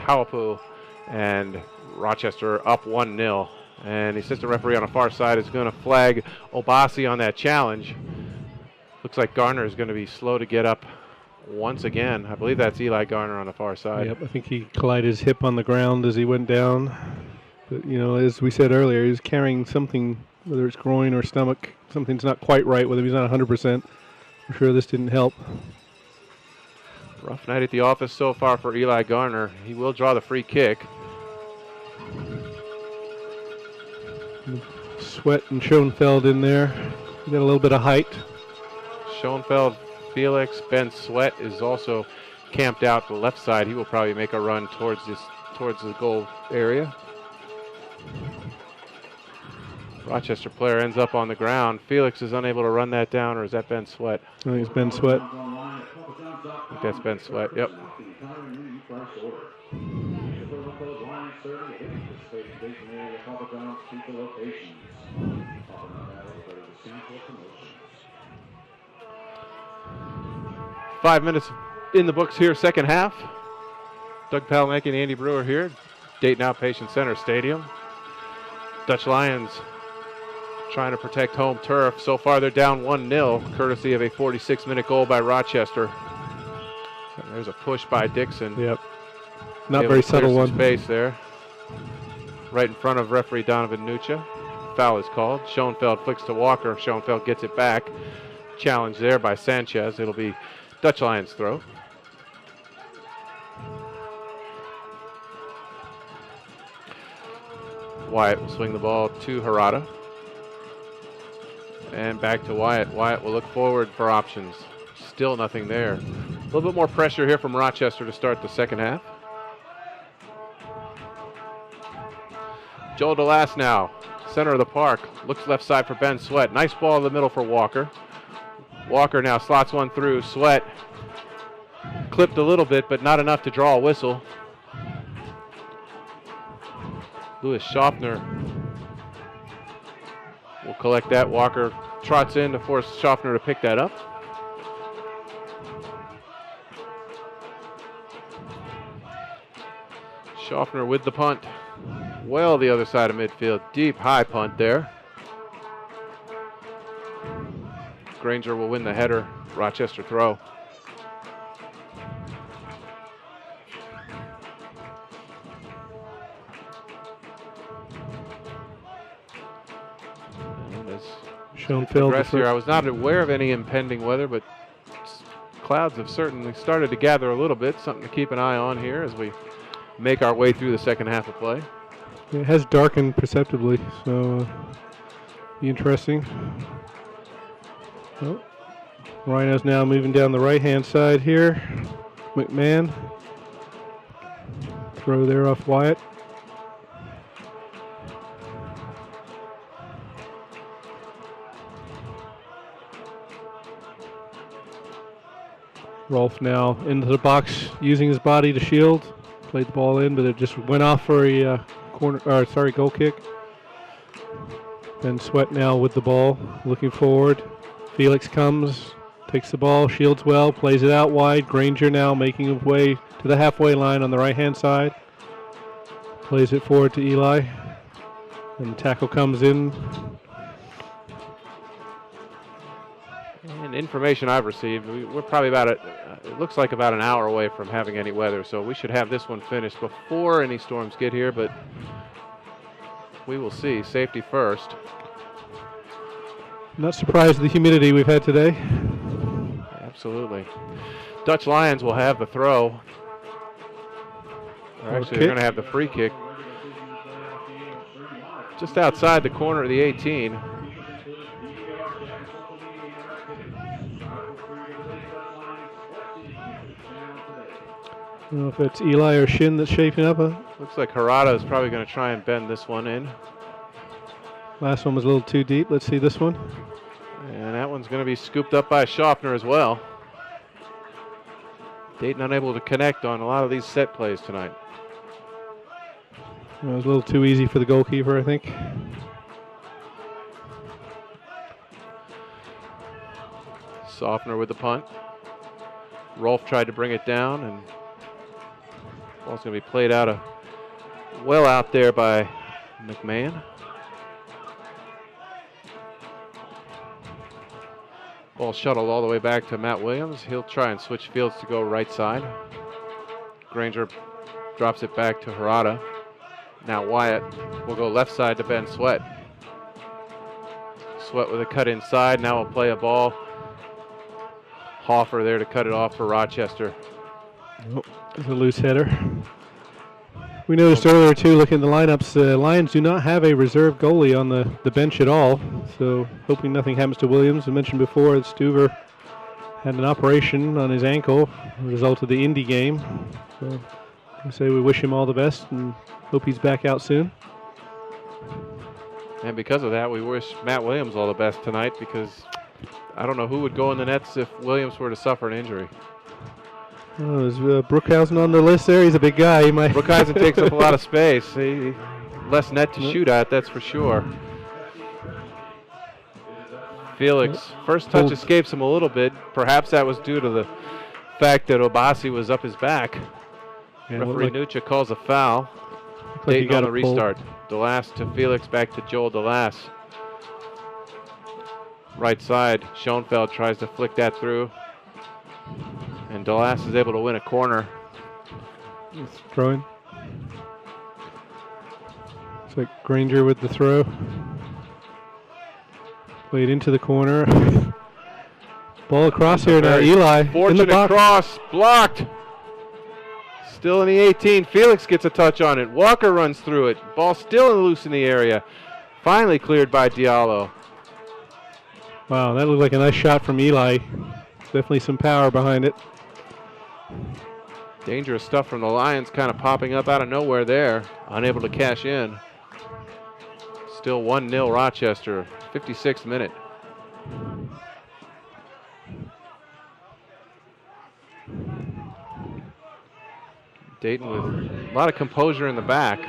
S2: Haupu, and Rochester up 1-0. And the assistant referee on the far side is going to flag Obasi on that challenge. Looks like Garner is going to be slow to get up once again. I believe that's Eli Garner on the far side.
S1: Yep, I think he collided his hip on the ground as he went down. But, as we said earlier, he's carrying something, whether it's groin or stomach. Something's not quite right with him. He's not 100%. I'm sure this didn't help.
S2: Rough night at the office so far for Eli Garner. He will draw the free kick.
S1: Sweat and Schoenfeld in there. He got a little bit of height.
S2: Schoenfeld, Felix, Ben Sweat is also camped out to the left side. He will probably make a run towards the goal area. Rochester player ends up on the ground. Felix is unable to run that down, or is that Ben Sweat?
S1: I think it's Ben Sweat.
S2: I think that's Ben Sweat, yep. Five minutes in the books here, second half. Doug Palamaky and Andy Brewer here. Dayton Outpatient Center Stadium. Dutch Lions trying to protect home turf. So far they're down 1-0, courtesy of a 46-minute goal by Rochester. And there's a push by Dixon.
S1: Yep. Not very subtle one.
S2: Space there. Right in front of referee Donovan Nucha. Foul is called. Schoenfeld flicks to Walker. Schoenfeld gets it back. Challenge there by Sanchez. It'll be Dutch Lions throw. Wyatt will swing the ball to Harada. And back to Wyatt. Wyatt will look forward for options. Still nothing there. A little bit more pressure here from Rochester to start the second half. Joel DeLass now, center of the park. Looks left side for Ben Sweat. Nice ball in the middle for Walker. Walker now slots one through. Sweat clipped a little bit, but not enough to draw a whistle. Louis Schaffner will collect that. Walker trots in to force Schaffner to pick that up. Schaffner with the punt. Well, the other side of midfield. Deep, high punt there. Granger will win the header. Rochester throw.
S1: Schoenfeld.
S2: Here. I was not aware of any impending weather, but clouds have certainly started to gather a little bit. Something to keep an eye on here as we make our way through the second half of play.
S1: It has darkened perceptibly, so be interesting. Oh, Rhino's now moving down the right-hand side here. McMahon. throw there off Wyatt. Rolf now into the box using his body to shield. Played the ball in, but it just went off for a goal kick. Ben Sweat now with the ball, looking forward. Felix comes, takes the ball, shields well, plays it out wide. Granger now making his way to the halfway line on the right-hand side. Plays it forward to Eli. And the tackle comes in.
S2: And information I've received, we're probably it looks like about an hour away from having any weather, so we should have this one finished before any storms get here, but we will see. Safety first.
S1: Not surprised at the humidity we've had today.
S2: Absolutely. Dutch Lions will have the throw. Or actually, they're going to have the free kick. Just outside the corner of the 18.
S1: I don't know if it's Eli or Shin that's shaping up.
S2: Looks like Harada is probably going to try and bend this one in.
S1: Last one was a little too deep. Let's see this one.
S2: And that one's going to be scooped up by Schaffner as well. Dayton unable to connect on a lot of these set plays tonight.
S1: It was a little too easy for the goalkeeper, I think.
S2: Schaffner with the punt. Rolf tried to bring it down, and ball's going to be played well out there by McMahon. Ball shuttled all the way back to Matt Williams. He'll try and switch fields to go right side. Granger drops it back to Harada. Now Wyatt will go left side to Ben Sweat. Sweat with a cut inside. Now we'll play a ball. Hoffer there to cut it off for Rochester.
S1: Oh, there's a loose header. We noticed earlier, too, looking at the lineups, the Lions do not have a reserve goalie on the bench at all. So hoping nothing happens to Williams. I mentioned before that Stuver had an operation on his ankle as a result of the Indy game. So I say we wish him all the best and hope he's back out soon.
S2: And because of that, we wish Matt Williams all the best tonight, because I don't know who would go in the nets if Williams were to suffer an injury.
S1: Oh, is Brookhausen on the list there? He's a big guy. He might.
S2: Brookhausen takes up a lot of space. Less net to shoot at, that's for sure. Felix, first touch escapes him a little bit. Perhaps that was due to the fact that Obasi was up his back.
S1: Yeah,
S2: Referee Nucha calls a foul. Dayton on the restart. DeLass to Felix, back to Joel DeLass. Right side, Schoenfeld tries to flick that through. And DeLass is able to win a corner.
S1: He's throwing. It's like Granger with the throw. Played into the corner. Ball across here now, Eli.
S2: Fortunate cross, blocked. Still in the 18, Felix gets a touch on it. Walker runs through it. Ball still loose in the area. Finally cleared by Diallo.
S1: Wow, that looked like a nice shot from Eli. Definitely some power behind it.
S2: Dangerous stuff from the Lions kind of popping up out of nowhere there. Unable to cash in. Still 1-0 Rochester, 56th minute. Dayton with a lot of composure in the back.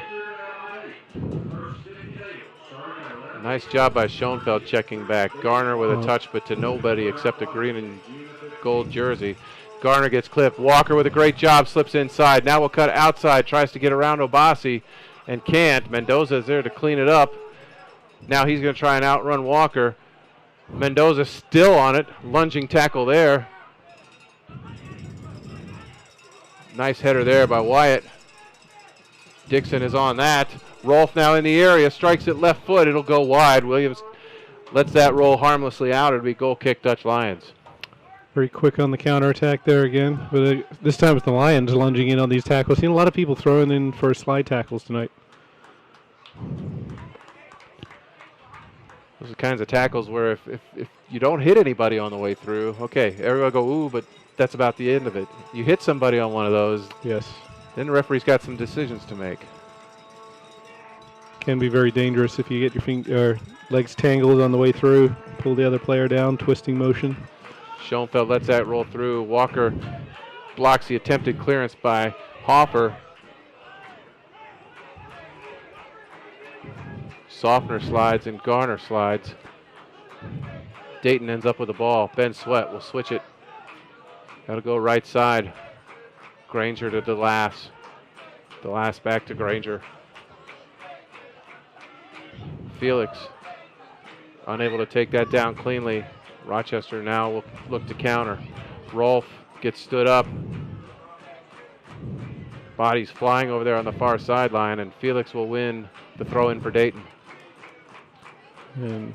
S2: Nice job by Schoenfeld checking back. Garner with a touch, but to nobody except a green and gold jersey. Garner gets clipped. Walker with a great job, slips inside. Now we'll cut outside, tries to get around Obasi and can't. Mendoza is there to clean it up. Now he's going to try and outrun Walker. Mendoza still on it. Lunging tackle there. Nice header there by Wyatt. Dixon is on that. Rolf now in the area, strikes it left foot. It'll go wide. Williams lets that roll harmlessly out. It'll be goal kick Dutch Lions.
S1: Very quick on the counterattack there again. But this time it's the Lions lunging in on these tackles. Seen a lot of people throwing in for slide tackles tonight.
S2: Those are the kinds of tackles where if you don't hit anybody on the way through, okay, everyone go, ooh, but that's about the end of it. You hit somebody on one of those,
S1: yes,
S2: Then the referee's got some decisions to make.
S1: Can be very dangerous if you get your legs tangled on the way through. Pull the other player down, twisting motion.
S2: Schoenfeld lets that roll through. Walker blocks the attempted clearance by Hoffer. Softner slides and Garner slides. Dayton ends up with the ball. Ben Sweat will switch it. That'll go right side. Granger to DeLass. DeLass back to Granger. Felix unable to take that down cleanly. Rochester now will look to counter. Rolfe gets stood up. Bodies flying over there on the far sideline, and Felix will win the throw in for Dayton.
S1: And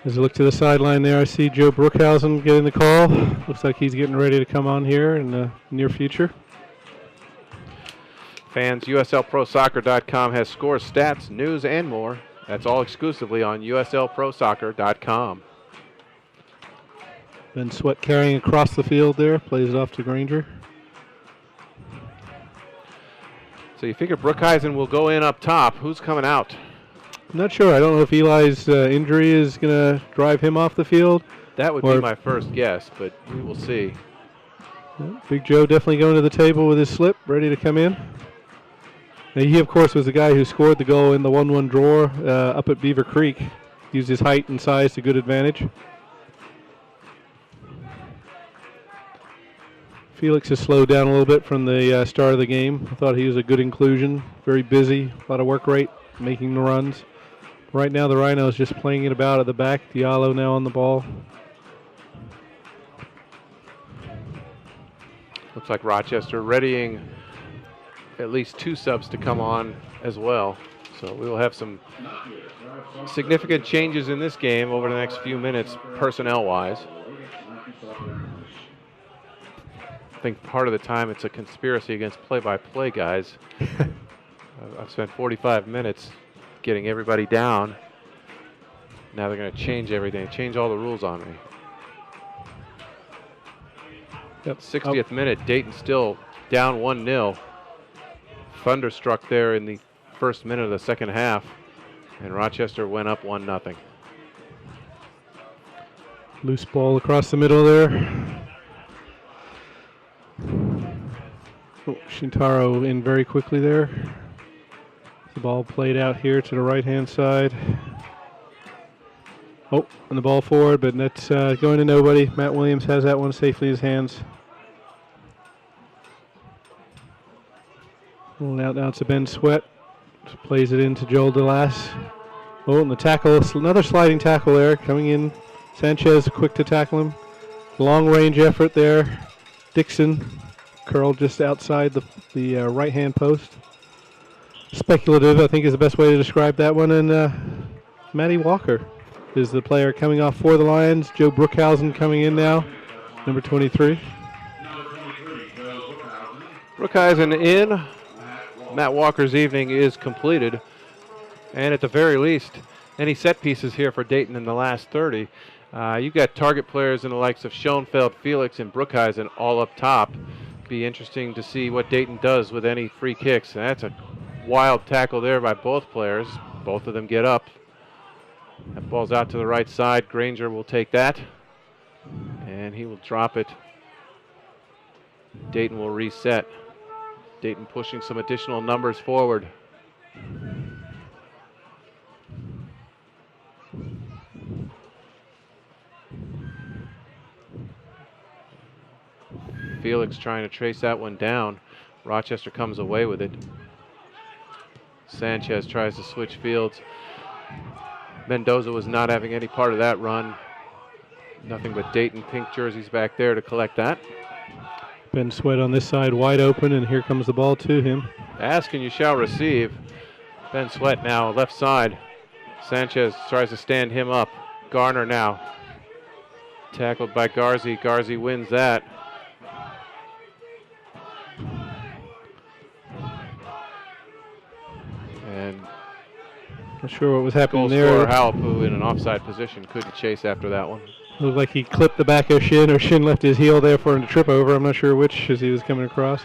S1: as I look to the sideline there, I see Joe Brookhausen getting the call. Looks like he's getting ready to come on here in the near future.
S2: Fans, USLProSoccer.com has scores, stats, news, and more. That's all exclusively on USLProSoccer.com.
S1: Ben Sweat carrying across the field there, plays it off to Granger.
S2: So you figure Brookhuizen will go in up top. Who's coming out?
S1: I'm not sure. I don't know if Eli's injury is going to drive him off the field.
S2: That would be my first guess, but we will see.
S1: Yeah, Big Joe definitely going to the table with his slip, ready to come in. Now, he, of course, was the guy who scored the goal in the 1-1 draw up at Beaver Creek. Used his height and size to good advantage. Felix has slowed down a little bit from the start of the game. I thought he was a good inclusion, very busy, a lot of work rate, making the runs. Right now the Rhinos just playing it about at the back. Diallo now on the ball.
S2: Looks like Rochester readying at least 2 subs to come on as well. So we will have some significant changes in this game over the next few minutes, personnel-wise. I think part of the time it's a conspiracy against play-by-play guys. I've spent 45 minutes getting everybody down. Now they're going to change everything, change all the rules on me.
S1: Yep.
S2: 60th minute, Dayton still down 1-0. Thunderstruck there in the first minute of the second half, and Rochester went up 1-0.
S1: Loose ball across the middle there. Oh, Shintaro in very quickly there. The ball played out here to the right-hand side. Oh, and the ball forward, but that's going to nobody. Matt Williams has that one safely in his hands. Rolling out now to Ben Sweat. Just plays it into Joel DeLass. Oh, and the tackle, another sliding tackle there coming in. Sanchez quick to tackle him. Long range effort there. Dixon curled just outside the right-hand post. Speculative, I think, is the best way to describe that one. And Matty Walker is the player coming off for the Lions. Joe Brookhausen coming in now, number 23.
S2: Brookhausen in. Matt Walker's evening is completed. And at the very least, any set pieces here for Dayton in the last 30. You've got target players in the likes of Schoenfeld, Felix, and Brookhausen all up top. Be interesting to see what Dayton does with any free kicks. And that's a wild tackle there by both players. Both of them get up. That ball's out to the right side. Granger will take that, and he will drop it. Dayton will reset. Dayton pushing some additional numbers forward. Felix trying to trace that one down. Rochester comes away with it. Sanchez tries to switch fields. Mendoza was not having any part of that run. Nothing but Dayton pink jerseys back there to collect that.
S1: Ben Sweat on this side wide open, and here comes the ball to him.
S2: Ask and you shall receive. Ben Sweat now left side. Sanchez tries to stand him up. Garner now. Tackled by Garzi. Garzi wins that. And
S1: not sure what was happening
S2: goal
S1: there.
S2: Scorer Halapu in an offside position couldn't chase after that one.
S1: Looked like he clipped the back of Shin, or Shin left his heel there for him to trip over. I'm not sure which as he was coming across.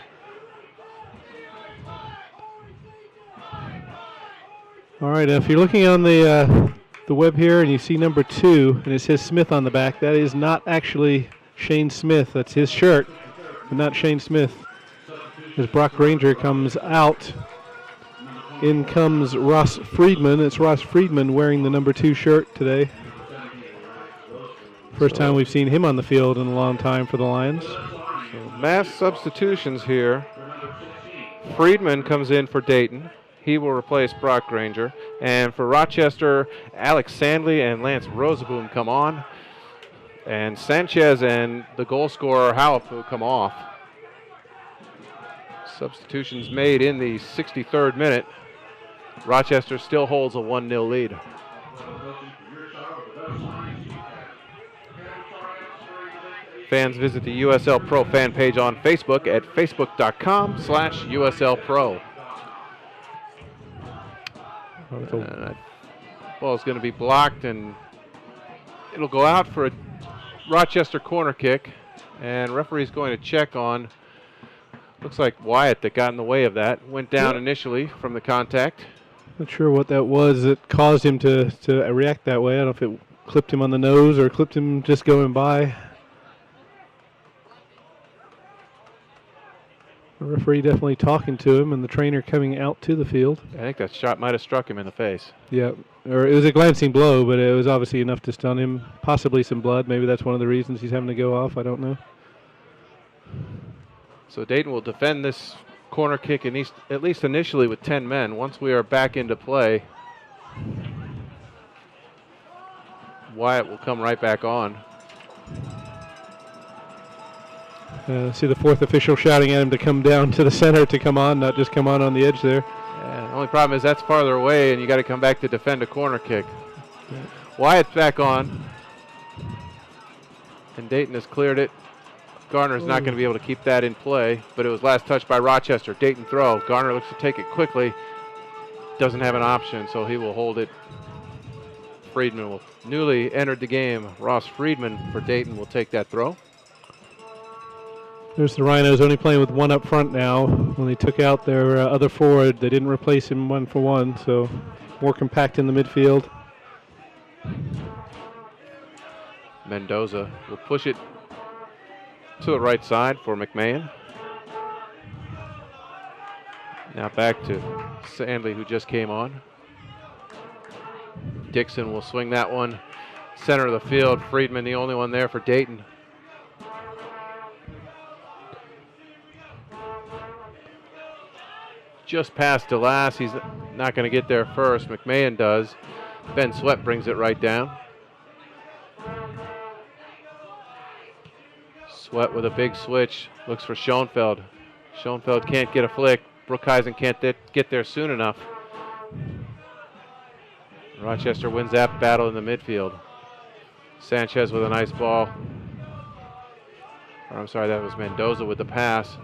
S1: All right, if you're looking on the web here and you see number 2 and it says Smith on the back, that is not actually Shane Smith. That's his shirt, but not Shane Smith. As Brock Granger comes out, in comes Ross Friedman. It's Ross Friedman wearing the number 2 shirt today. First time we've seen him on the field in a long time for the Lions.
S2: So mass substitutions here. Friedman comes in for Dayton. He will replace Brock Granger. And for Rochester, Alex Sandley and Lance Roseboom come on. And Sanchez and the goal scorer Halapu come off. Substitutions made in the 63rd minute. Rochester still holds a 1-0 lead. Fans visit the USL Pro fan page on Facebook at facebook.com/USL Pro. Ball is going to be blocked, and it'll go out for a Rochester corner kick. And referee's going to check on, looks like Wyatt that got in the way of that. Went down initially from the contact.
S1: Not sure what that was that caused him to react that way. I don't know if it clipped him on the nose or clipped him just going by. The referee definitely talking to him, and the trainer coming out to the field.
S2: I think that shot might have struck him in the face.
S1: Yeah, or it was a glancing blow, but it was obviously enough to stun him. Possibly some blood. Maybe that's one of the reasons he's having to go off. I don't know.
S2: So Dayton will defend this corner kick at least initially with 10 men. Once we are back into play, Wyatt will come right back on.
S1: See the fourth official shouting at him to come down to the center to come on, not just come on the edge there.
S2: Yeah, the only problem is that's farther away, and you got to come back to defend a corner kick. Yeah. Wyatt's back on, and Dayton has cleared it. Garner's not going to be able to keep that in play, but it was last touched by Rochester. Dayton throw. Garner looks to take it quickly. Doesn't have an option, so he will hold it. Friedman will newly entered the game. Ross Friedman for Dayton will take that throw.
S1: There's the Rhinos only playing with one up front now. When they took out their other forward, they didn't replace him 1-for-1, so more compact in the midfield.
S2: Mendoza will push it to the right side for McMahon. Now back to Sandley, who just came on. Dixon will swing that one center of the field. Friedman, the only one there for Dayton. Just past DeLass. He's not going to get there first. McMahon does. Ben Sweat brings it right down. Sweat with a big switch. Looks for Schoenfeld. Schoenfeld can't get a flick. Brookhuizen can't get there soon enough. Rochester wins that battle in the midfield. Sanchez with a nice ball. Or I'm sorry, that was Mendoza with the pass.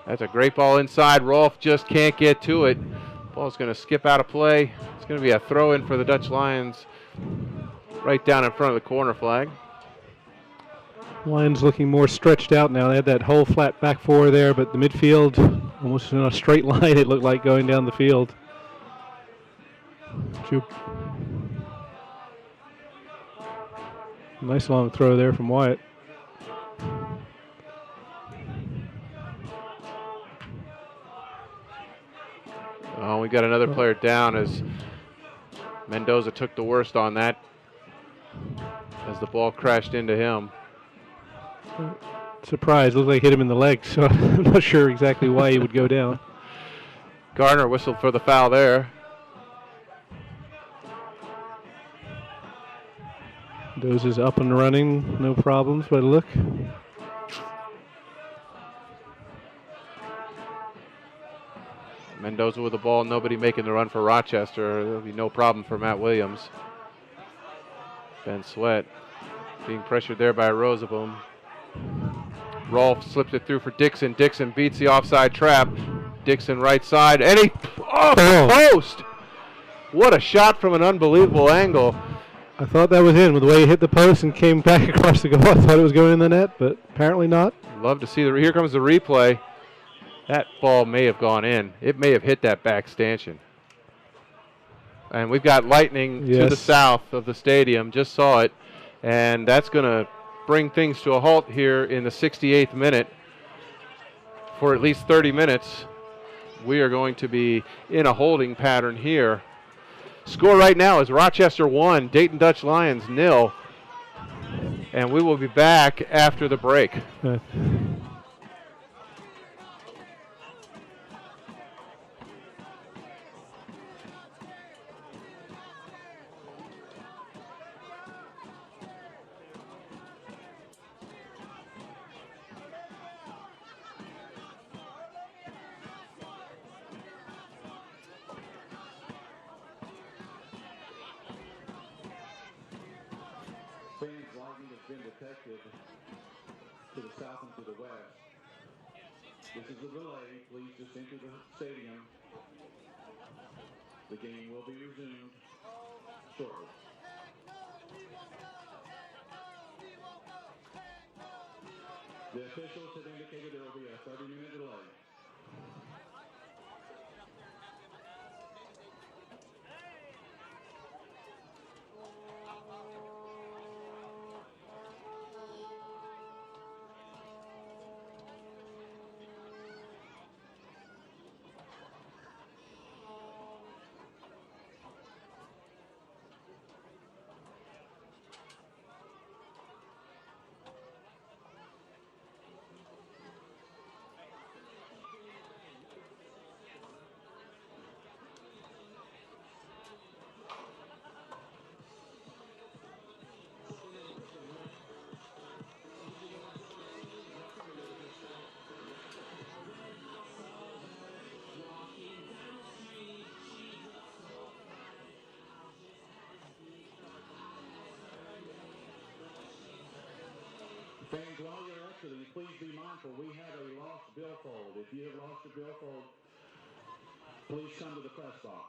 S2: That's a great ball inside. Rolf just can't get to it. Ball's going to skip out of play. It's going to be a throw in for the Dutch Lions right down in front of the corner flag.
S1: Lions looking more stretched out now. They had that whole flat back four there, but the midfield almost in a straight line it looked like going down the field. Nice long throw there from Wyatt.
S2: Oh, we got another player down as Mendoza took the worst on that as the ball crashed into him.
S1: Surprise, looked like it hit him in the leg, so I'm not sure exactly why he would go down.
S2: Garner whistled for the foul there.
S1: Mendoza's up and running, no problems by the look.
S2: Mendoza with the ball, nobody making the run for Rochester. There'll be no problem for Matt Williams. Ben Sweat being pressured there by Roseboom. Rolf slips it through for Dixon. Dixon beats the offside trap. Dixon right side, and he off the post. What a shot from an unbelievable angle.
S1: I thought that was in with the way he hit the post and came back across the goal. I thought it was going in the net, but apparently not.
S2: Love to see here comes the replay. That ball may have gone in. It may have hit that back stanchion. And we've got lightning to the south of the stadium. Just saw it. And that's going to bring things to a halt here in the 68th minute. For at least 30 minutes, we are going to be in a holding pattern here. Score right now is Rochester 1, Dayton Dutch Lions 0. And we will be back after the break.
S3: To the south and to the west. This is a delay. Please just enter the stadium. The game will be resumed shortly. The officials have indicated there will be a 30-minute delay. Fans, while you're exiting, please be mindful, we have a lost billfold. If you have lost your billfold, please come to the press box.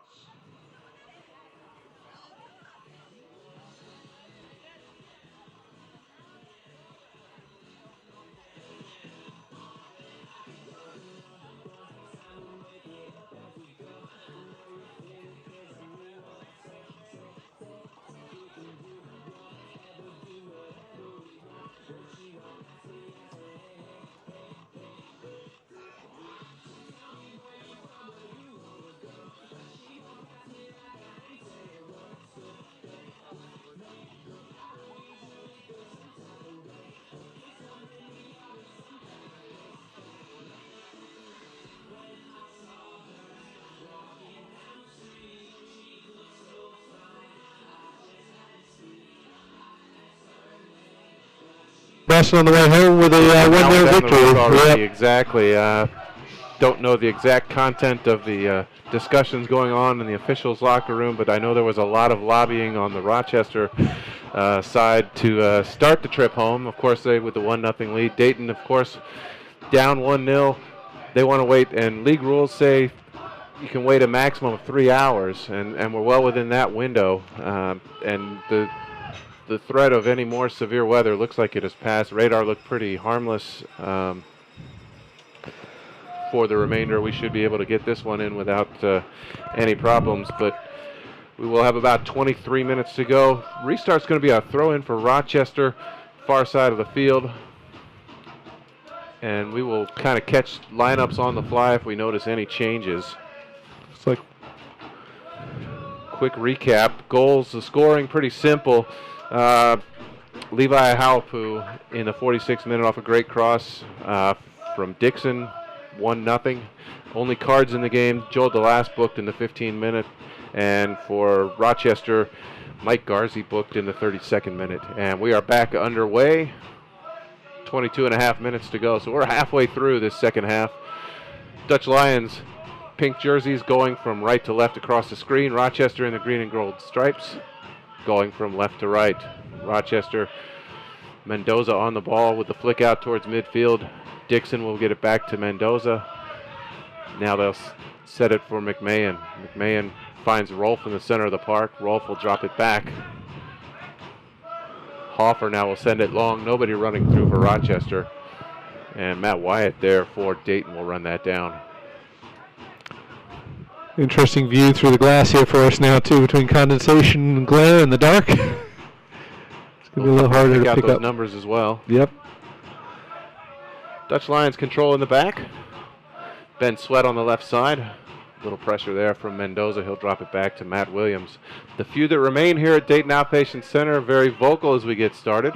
S1: On the way home with a 1-0 victory.
S2: Exactly. Don't know the exact content of the discussions going on in the officials' locker room, but I know there was a lot of lobbying on the Rochester side to start the trip home. Of course, they with the 1-0 lead. Dayton, of course, down 1-0. They want to wait, and league rules say you can wait a maximum of 3 hours, and we're well within that window. And the threat of any more severe weather looks like it has passed. Radar looked pretty harmless for the remainder. We should be able to get this one in without any problems, but we will have about 23 minutes to go. Restart's going to be a throw-in for Rochester, far side of the field. And we will kind of catch lineups on the fly if we notice any changes.
S1: It's like
S2: quick recap. Goals, the scoring, pretty simple. Levi Halpu in the 46th minute off a great cross from Dixon, 1-0. Only cards in the game, Joel DeLast booked in the 15th minute. And for Rochester, Mike Garzi booked in the 32nd minute. And we are back underway. 22.5 minutes to go. So we're halfway through this second half. Dutch Lions, pink jerseys going from right to left across the screen. Rochester in the green and gold stripes going from left to right. Rochester, Mendoza on the ball with the flick out towards midfield. Dixon will get it back to Mendoza. Now they'll set it for McMahon. McMahon finds Rolfe in the center of the park. Rolfe will drop it back. Hoffer now will send it long. Nobody running through for Rochester. And Matt Wyatt there for Dayton will run that down.
S1: Interesting view through the glass here for us now, too, between condensation and glare in the dark. It's going to be a little harder to pick
S2: those
S1: up
S2: numbers as well.
S1: Yep.
S2: Dutch Lions control in the back. Ben Sweat on the left side. A little pressure there from Mendoza. He'll drop it back to Matt Williams. The few that remain here at Dayton Outpatient Center are very vocal as we get started.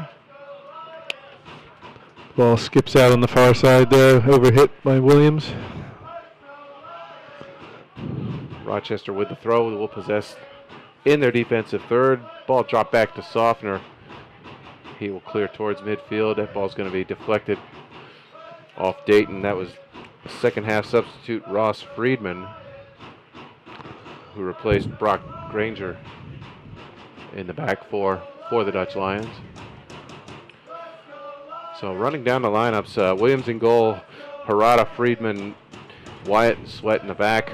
S1: Ball skips out on the far side there, overhit by Williams.
S2: Rochester with the throw will possess in their defensive third. Ball dropped back to Softner. He will clear towards midfield. That ball's going to be deflected off Dayton. That was the second half substitute Ross Friedman, who replaced Brock Granger in the back four for the Dutch Lions. So running down the lineups, Williams in goal, Harada, Friedman, Wyatt and Sweat in the back,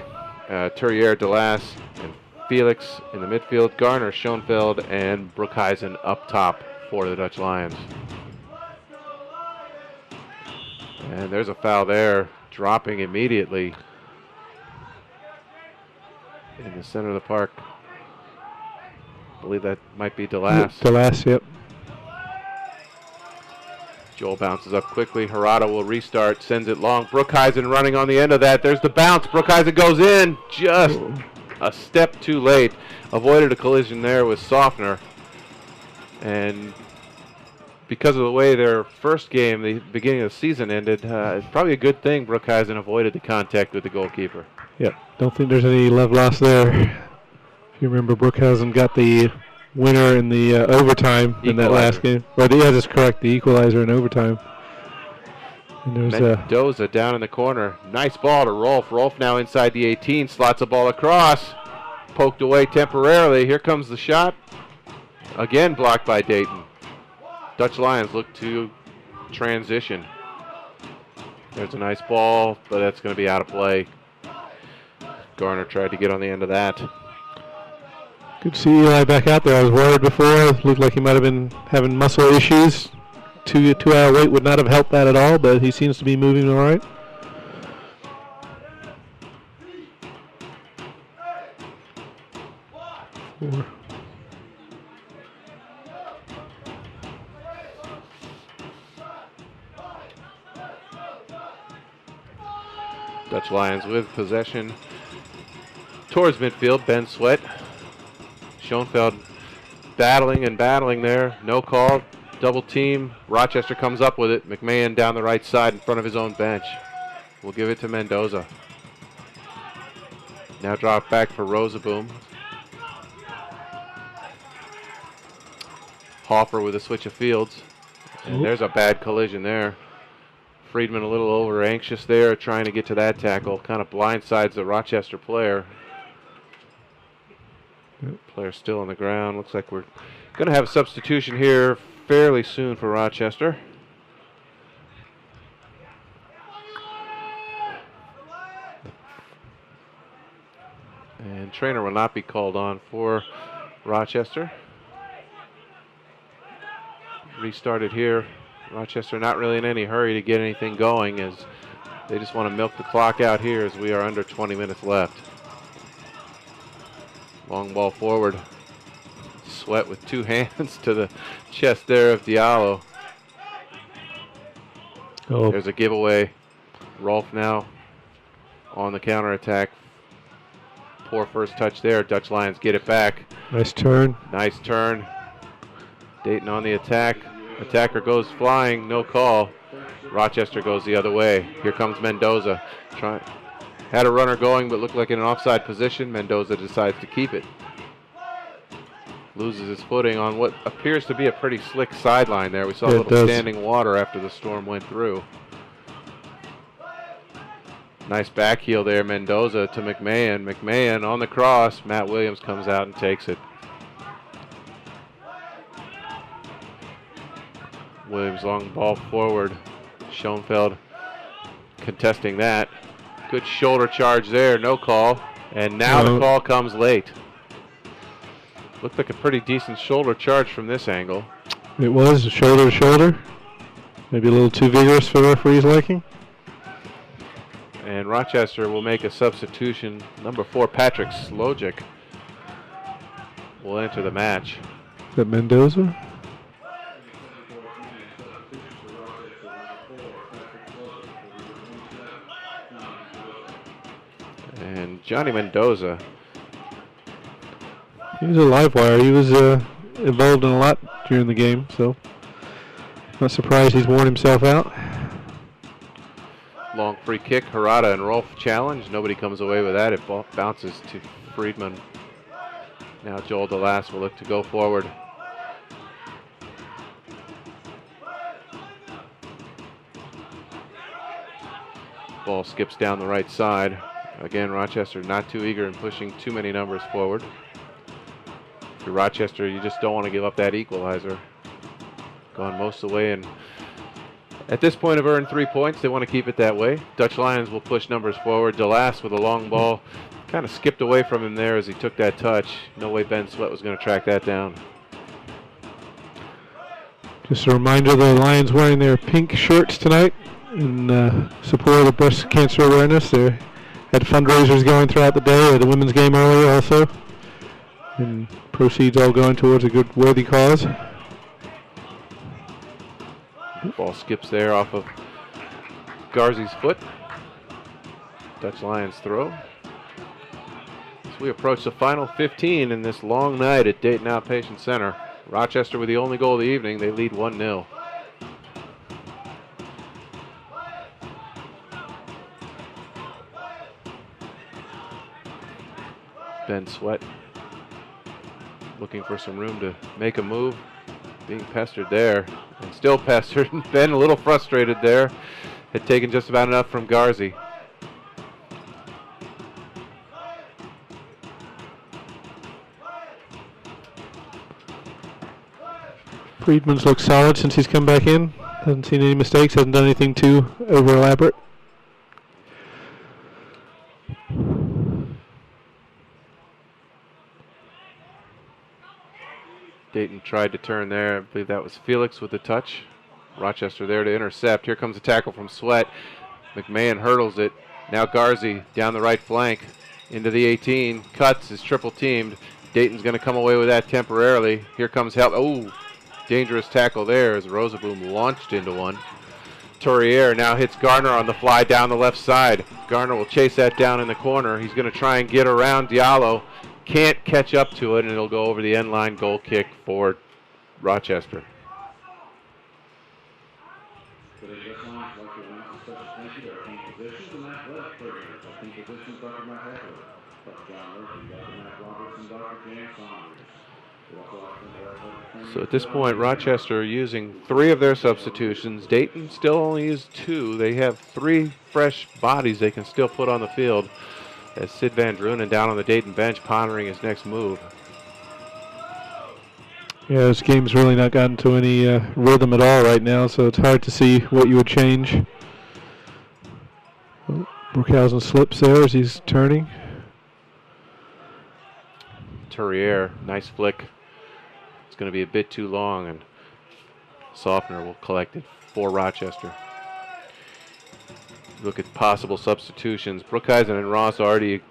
S2: Turriere, Delas, and Felix in the midfield, Garner, Schoenfeld, and Brookhuizen up top for the Dutch Lions. And there's a foul there, dropping immediately in the center of the park. I believe that might be Delas.
S1: Delas, yep.
S2: Joel bounces up quickly. Harada will restart, sends it long. Brookhuizen running on the end of that. There's the bounce. Brookhuizen goes in just a step too late. Avoided a collision there with Softner. And because of the way their first game, the beginning of the season ended, it's probably a good thing Brookhuizen avoided the contact with the goalkeeper.
S1: Yep, don't think there's any love lost there. If you remember, Brookhuizen got the winner in the overtime in that last game. Well, yeah, that's correct, the equalizer in overtime. And there's
S2: Mendoza down in the corner. Nice ball to Rolf. Rolf now inside the 18, slots a ball across. Poked away temporarily. Here comes the shot. Again blocked by Dayton. Dutch Lions look to transition. There's a nice ball, but that's going to be out of play. Garner tried to get on the end of that.
S1: Good to see Eli back out there. I was worried before. Looked like he might have been having muscle issues. 2 hour wait would not have helped that at all, but he seems to be moving all right. Four.
S2: Dutch Lions with possession towards midfield. Ben Sweat. Schoenfeld battling and battling there. No call. Double team. Rochester comes up with it. McMahon down the right side in front of his own bench. We'll give it to Mendoza. Now drop back for Rosaboom. Hoffer with a switch of fields. And there's a bad collision there. Friedman a little over anxious there, trying to get to that tackle. Kind of blindsides the Rochester player. Player still on the ground. Looks like we're going to have a substitution here fairly soon for Rochester. And trainer will not be called on for Rochester. Restarted here. Rochester not really in any hurry to get anything going, as they just want to milk the clock out here as we are under 20 minutes left. Long ball forward. Sweat with two hands to the chest there of Diallo. There's a giveaway. Rolf now on the counterattack. Poor first touch there. Dutch Lions get it back.
S1: Nice turn.
S2: Nice turn. Dayton on the attack. Attacker goes flying, no call. Rochester goes the other way. Here comes Mendoza. Had a runner going, but looked like in an offside position. Mendoza decides to keep it. Loses his footing on what appears to be a pretty slick sideline there. We saw a little standing water after the storm went through. Nice back heel there, Mendoza to McMahon. McMahon on the cross. Matt Williams comes out and takes it. Williams long ball forward. Schoenfeld contesting that. Good shoulder charge there, no call. And now the call comes late. Looked like a pretty decent shoulder charge from this angle.
S1: It was shoulder to shoulder. Maybe a little too vigorous for the referee's liking.
S2: And Rochester will make a substitution. Number 4, Patrick Slojic will enter the match.
S1: Is that Mendoza?
S2: And Johnny Mendoza.
S1: He was a live wire. He was involved in a lot during the game, so not surprised he's worn himself out.
S2: Long free kick. Harada and Rolf challenge. Nobody comes away with that. It bounces to Friedman. Now Joel DeLass will look to go forward. Ball skips down the right side. Again, Rochester not too eager in pushing too many numbers forward. If you're Rochester, you just don't want to give up that equalizer. Gone most of the way, and at this point have earned 3 points. They want to keep it that way. Dutch Lions will push numbers forward. DeLass with a long ball. Kind of skipped away from him there as he took that touch. No way Ben Sweat was going to track that down.
S1: Just a reminder, the Lions wearing their pink shirts tonight in support of breast cancer awareness. They had fundraisers going throughout the day. The women's game earlier also. And proceeds all going towards a good worthy cause.
S2: Ball skips there off of Garzy's foot. Dutch Lions throw. As we approach the final 15 in this long night at Dayton Outpatient Center. Rochester with the only goal of the evening. They lead 1-0. Ben Sweat looking for some room to make a move. Being pestered there, and still pestered. Ben a little frustrated there. Had taken just about enough from Garzy.
S1: Friedman's looked solid since he's come back in. Hasn't seen any mistakes, hasn't done anything too over elaborate.
S2: Dayton tried to turn there. I believe that was Felix with the touch. Rochester there to intercept. Here comes a tackle from Sweat. McMahon hurdles it. Now Garzy down the right flank into the 18. Cuts, is triple teamed. Dayton's going to come away with that temporarily. Here comes help. Oh, dangerous tackle there as Rosaboom launched into one. Tourrier now hits Garner on the fly down the left side. Garner will chase that down in the corner. He's going to try and get around Diallo. Can't catch up to it, and it'll go over the end line. Goal kick for Rochester. So at this point, Rochester using 3 of their substitutions. Dayton still only used 2. They have 3 fresh bodies they can still put on the field. As Sid Van Drunen down on the Dayton bench pondering his next move.
S1: Yeah, this game's really not gotten to any rhythm at all right now, so it's hard to see what you would change. Oh, Brookhausen slips there as he's turning.
S2: Tourrier, nice flick. It's going to be a bit too long, and Sofner will collect it for Rochester. Look at possible substitutions. Brookhuizen and Ross already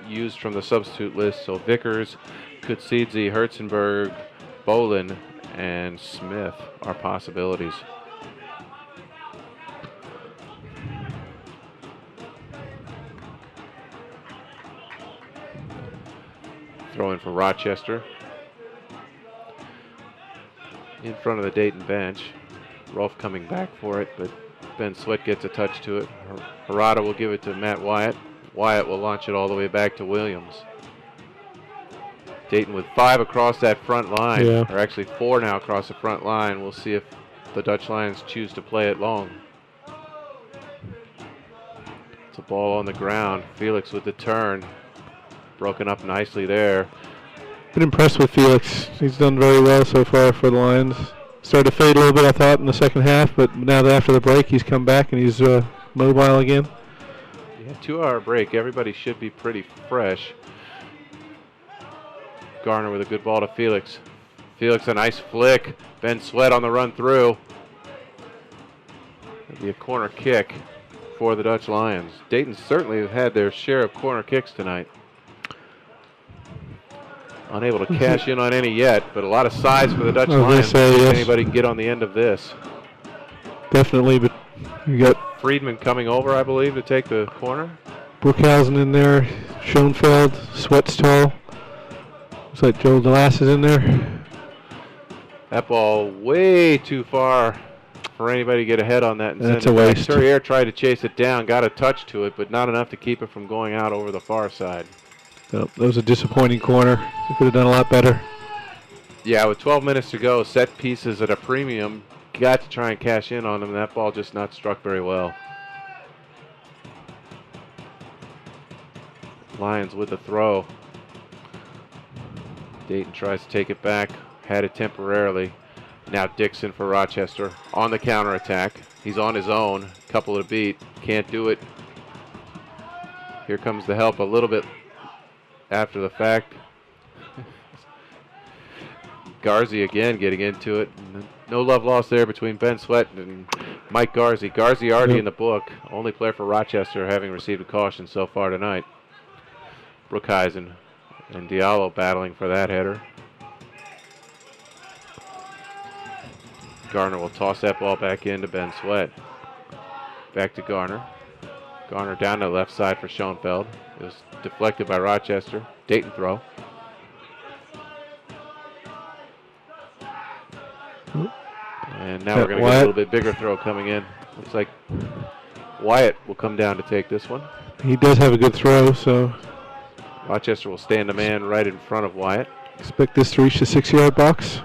S2: used from the substitute list, so Vickers, Kutsidze, Herzenberg, Bolin, and Smith are possibilities. Throw in for Rochester. In front of the Dayton bench. Rolf coming back for it, but Ben Sweat gets a touch to it. Harada will give it to Matt Wyatt. Wyatt will launch it all the way back to Williams. Dayton with 5 across that front line, or actually 4 now across the front line. We'll see if the Dutch Lions choose to play it long. It's a ball on the ground. Felix with the turn. Broken up nicely there.
S1: Been impressed with Felix. He's done very well so far for the Lions. Started to fade a little bit, I thought, in the second half, but now that after the break, he's come back and he's mobile again.
S2: Yeah, 2-hour break. Everybody should be pretty fresh. Garner with a good ball to Felix. Felix, a nice flick. Ben Sweat on the run through. Be a corner kick for the Dutch Lions. Dayton certainly have had their share of corner kicks tonight. Unable to cash in on any yet, but a lot of size for the Dutch Lions.
S1: Say, yes.
S2: Anybody can get on the end of this.
S1: Definitely, but you got
S2: Friedman coming over, I believe, to take the corner.
S1: Brookhausen in there, Schoenfeld, Sweatstall. Looks like Joe Delas is in there.
S2: That ball way too far for anybody to get ahead on that. And
S1: That's
S2: send
S1: a
S2: it back.
S1: waste.
S2: Turrier tried to chase it down, got a touch to it, but not enough to keep it from going out over the far side.
S1: That was a disappointing corner. He could have done a lot better.
S2: Yeah, with 12 minutes to go, set pieces at a premium. Got to try and cash in on them. That ball just not struck very well. Lions with the throw. Dayton tries to take it back. Had it temporarily. Now Dixon for Rochester on the counterattack. He's on his own. Couple to beat. Can't do it. Here comes the help a little bit after the fact. Garzi again getting into it. No love lost there between Ben Sweat and Mike Garzi. Garzi already in the book. Only player for Rochester having received a caution so far tonight. Brookhuizen and Diallo battling for that header. Garner will toss that ball back into Ben Sweat. Back to Garner. Garner down to the left side for Schoenfeld. It was deflected by Rochester. Dayton throw. And now we're going to get a little bit bigger throw coming in. Looks like Wyatt will come down to take this one.
S1: He does have a good throw, so
S2: Rochester will stand a man right in front of Wyatt.
S1: Expect this to reach the 6-yard box.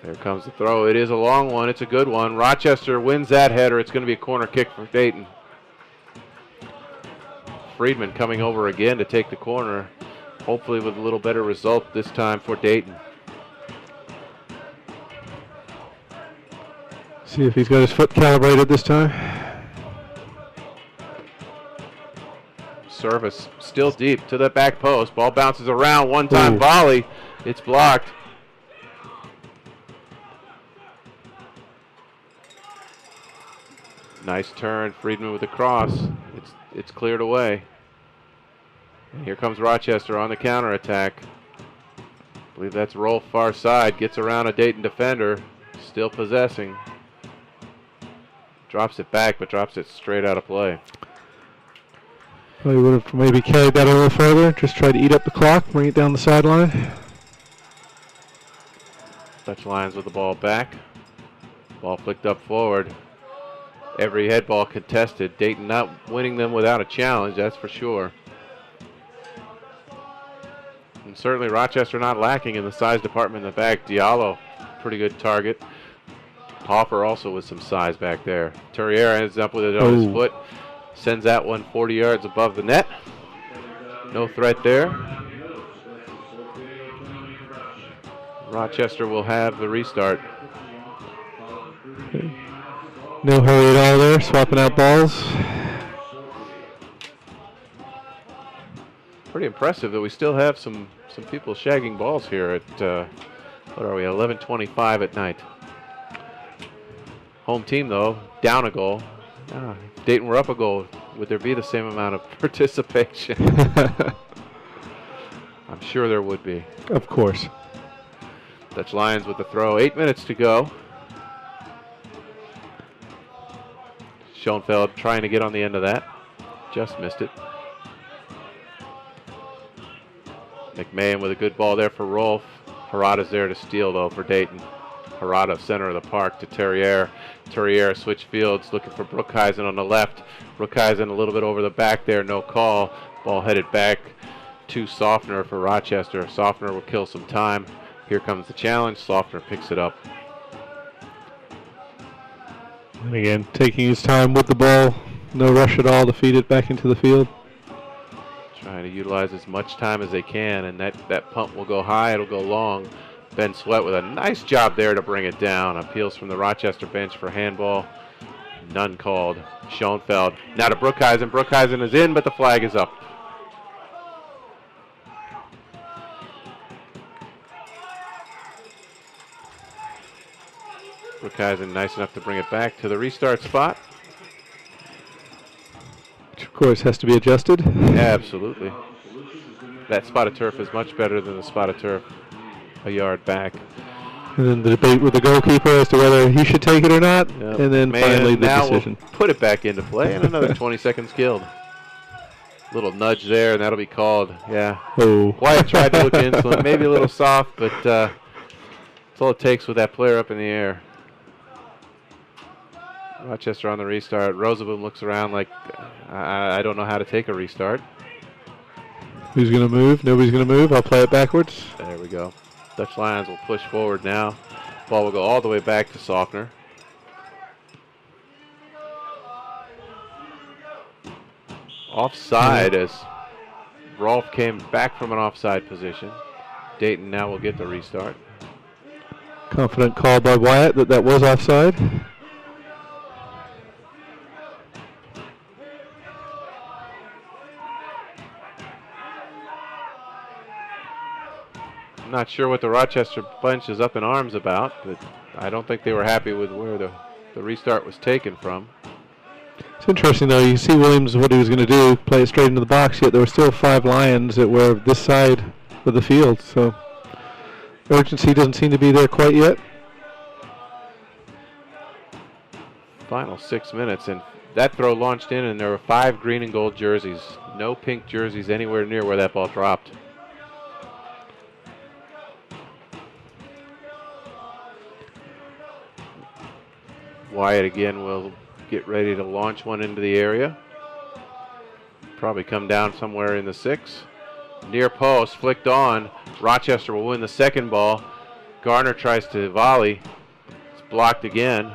S2: There comes the throw. It is a long one. It's a good one. Rochester wins that header. It's going to be a corner kick for Dayton. Friedman coming over again to take the corner. Hopefully with a little better result this time for Dayton.
S1: See if he's got his foot calibrated this time.
S2: Service still deep to the back post. Ball bounces around. One-time volley. It's blocked. Nice turn. Friedman with the cross. It's cleared away. And here comes Rochester on the counterattack. I believe that's Rolf far side. Gets around a Dayton defender. Still possessing. Drops it back, but drops it straight out of play.
S1: Well, he would have maybe carried that a little further. Just tried to eat up the clock, bring it down the sideline.
S2: Dutch Lions with the ball back. Ball flicked up forward. Every head ball contested. Dayton not winning them without a challenge, that's for sure. And certainly Rochester not lacking in the size department in the back. Diallo, pretty good target. Hoffer also with some size back there. Turrier ends up with it on his foot. Sends that one 40 yards above the net. No threat there. Rochester will have the restart.
S1: No hurry at all there, swapping out balls.
S2: Pretty impressive that we still have some people shagging balls here at, what are we, 11:25 at night. Home team, though, down a goal. If Dayton were up a goal, would there be the same amount of participation? I'm sure there would be.
S1: Of course.
S2: Dutch Lions with the throw. 8 minutes to go. Schoenfeld trying to get on the end of that. Just missed it. McMahon with a good ball there for Rolf. Harada's there to steal, though, for Dayton. Harada, center of the park, to Turrier. Turrier switch fields, looking for Brookhuizen on the left. Brookhuizen a little bit over the back there, no call. Ball headed back to Softner for Rochester. Softner will kill some time. Here comes the challenge. Softner picks it up.
S1: And again, taking his time with the ball. No rush at all to feed it back into the field.
S2: Trying to utilize as much time as they can, and that pump will go high, it'll go long. Ben Sweat with a nice job there to bring it down. Appeals from the Rochester bench for handball. None called. Schoenfeld. Now to Brookhuizen. Brookhuizen is in, but the flag is up. Brookhuizen nice enough to bring it back to the restart spot.
S1: Which, of course, has to be adjusted.
S2: Absolutely. That spot of turf is much better than the spot of turf a yard back.
S1: And then the debate with the goalkeeper as to whether he should take it or not.
S2: Yep.
S1: And then finally the
S2: now
S1: decision.
S2: We'll put it back into play, and another 20 seconds killed. Little nudge there, and that'll be called. Yeah.
S1: Oh.
S2: Wyatt tried to look insolent, maybe a little soft, but that's all it takes with that player up in the air. Rochester on the restart. Rosaboom looks around like, I don't know how to take a restart.
S1: Who's going to move? Nobody's going to move. I'll play it backwards.
S2: There we go. Dutch Lions will push forward now. Ball will go all the way back to Softner. Offside as Rolfe came back from an offside position. Dayton now will get the restart.
S1: Confident call by Wyatt that was offside.
S2: I'm not sure what the Rochester bunch is up in arms about, but I don't think they were happy with where the restart was taken from.
S1: It's interesting, though. You see Williams, what he was going to do, play it straight into the box, yet there were still 5 Lions that were this side of the field. So urgency doesn't seem to be there quite yet.
S2: Final 6 minutes, and that throw launched in, and there were 5 green and gold jerseys. No pink jerseys anywhere near where that ball dropped. Wyatt again will get ready to launch one into the area. Probably come down somewhere in the 6. Near post, flicked on. Rochester will win the second ball. Garner tries to volley. It's blocked again.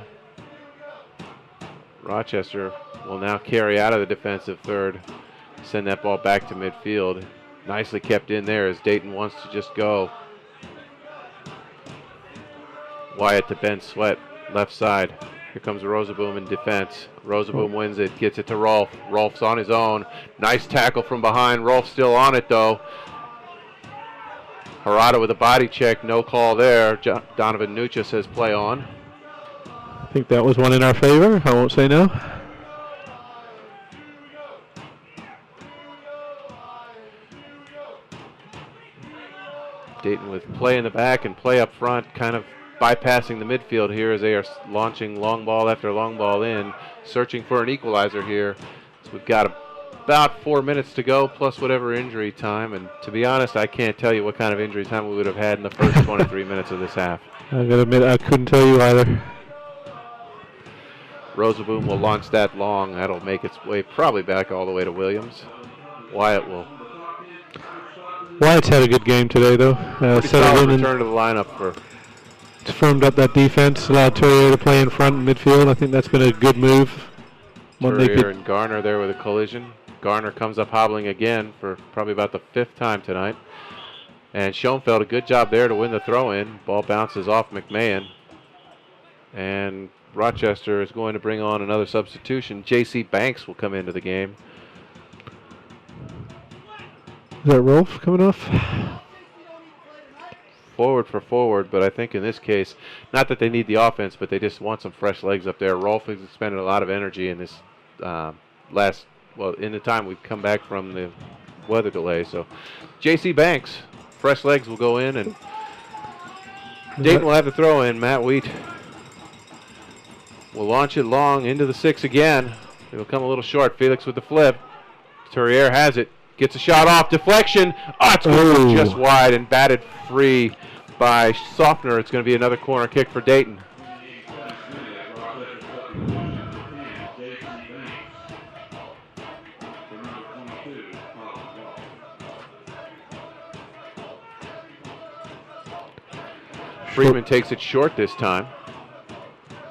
S2: Rochester will now carry out of the defensive third. Send that ball back to midfield. Nicely kept in there as Dayton wants to just go. Wyatt to Ben Sweat, left side. Here comes Rosaboom in defense. Rosaboom wins it, gets it to Rolfe. Rolfe's on his own. Nice tackle from behind. Rolfe still on it, though. Harada with a body check, no call there. Donovan Nucha says play on.
S1: I think that was one in our favor. I won't say no.
S2: Dayton with play in the back and play up front, kind of bypassing the midfield here as they are launching long ball after long ball in, searching for an equalizer here. So we've got about 4 minutes to go, plus whatever injury time. And to be honest, I can't tell you what kind of injury time we would have had in the first 23 minutes of this half.
S1: I gotta admit, I couldn't tell you either.
S2: Rosaboom will launch that long. That'll make its way probably back all the way to Williams. Wyatt will.
S1: Wyatt's had a good game today, though.
S2: Settled in return to the lineup for.
S1: Firmed up that defense, allowed Terrier to play in front in midfield. I think that's been a good move.
S2: Terrier and Garner there with a collision. Garner comes up hobbling again for probably about the 5th time tonight. And Schoenfeld, a good job there to win the throw-in. Ball bounces off McMahon. And Rochester is going to bring on another substitution. J.C. Banks will come into the game.
S1: Is that Rolfe coming off?
S2: Forward for forward, but I think in this case, not that they need the offense, but they just want some fresh legs up there. Rolfe has expended a lot of energy in this in the time we've come back from the weather delay. So J.C. Banks, fresh legs will go in, and Dayton will have to throw in. Matt Wheat will launch it long into the 6 again. It'll come a little short. Felix with the flip. Terrier has it. Gets a shot off. Deflection. Oh, it's going just wide and batted free by Softner. It's going to be another corner kick for Dayton. Freeman takes it short this time.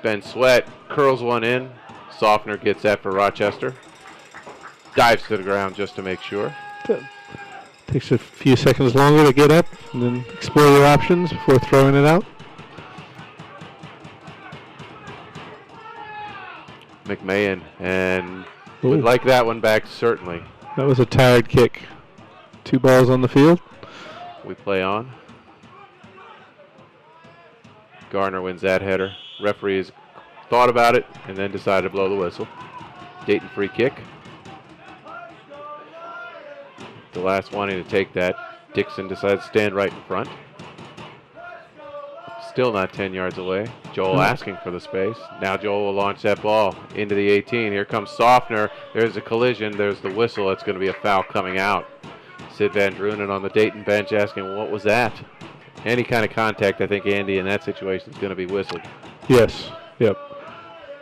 S2: Ben Sweat curls one in. Softner gets that for Rochester. Dives to the ground just to make sure.
S1: Takes a few seconds longer to get up and then explore your options before throwing it out.
S2: McMahon, and would like that one back, certainly.
S1: That was a tired kick. 2 balls on the field.
S2: We play on. Garner wins that header. Referees thought about it and then decided to blow the whistle. Dayton free kick. The last wanting to take that, Dixon decides to stand right in front. Still not 10 yards away. Joel asking for the space. Now Joel will launch that ball into the 18. Here comes Softner. There's a collision. There's the whistle. It's going to be a foul coming out. Sid Van Drunen on the Dayton bench asking, what was that? Any kind of contact, I think, Andy, in that situation is going to be whistled.
S1: Yes. Yep.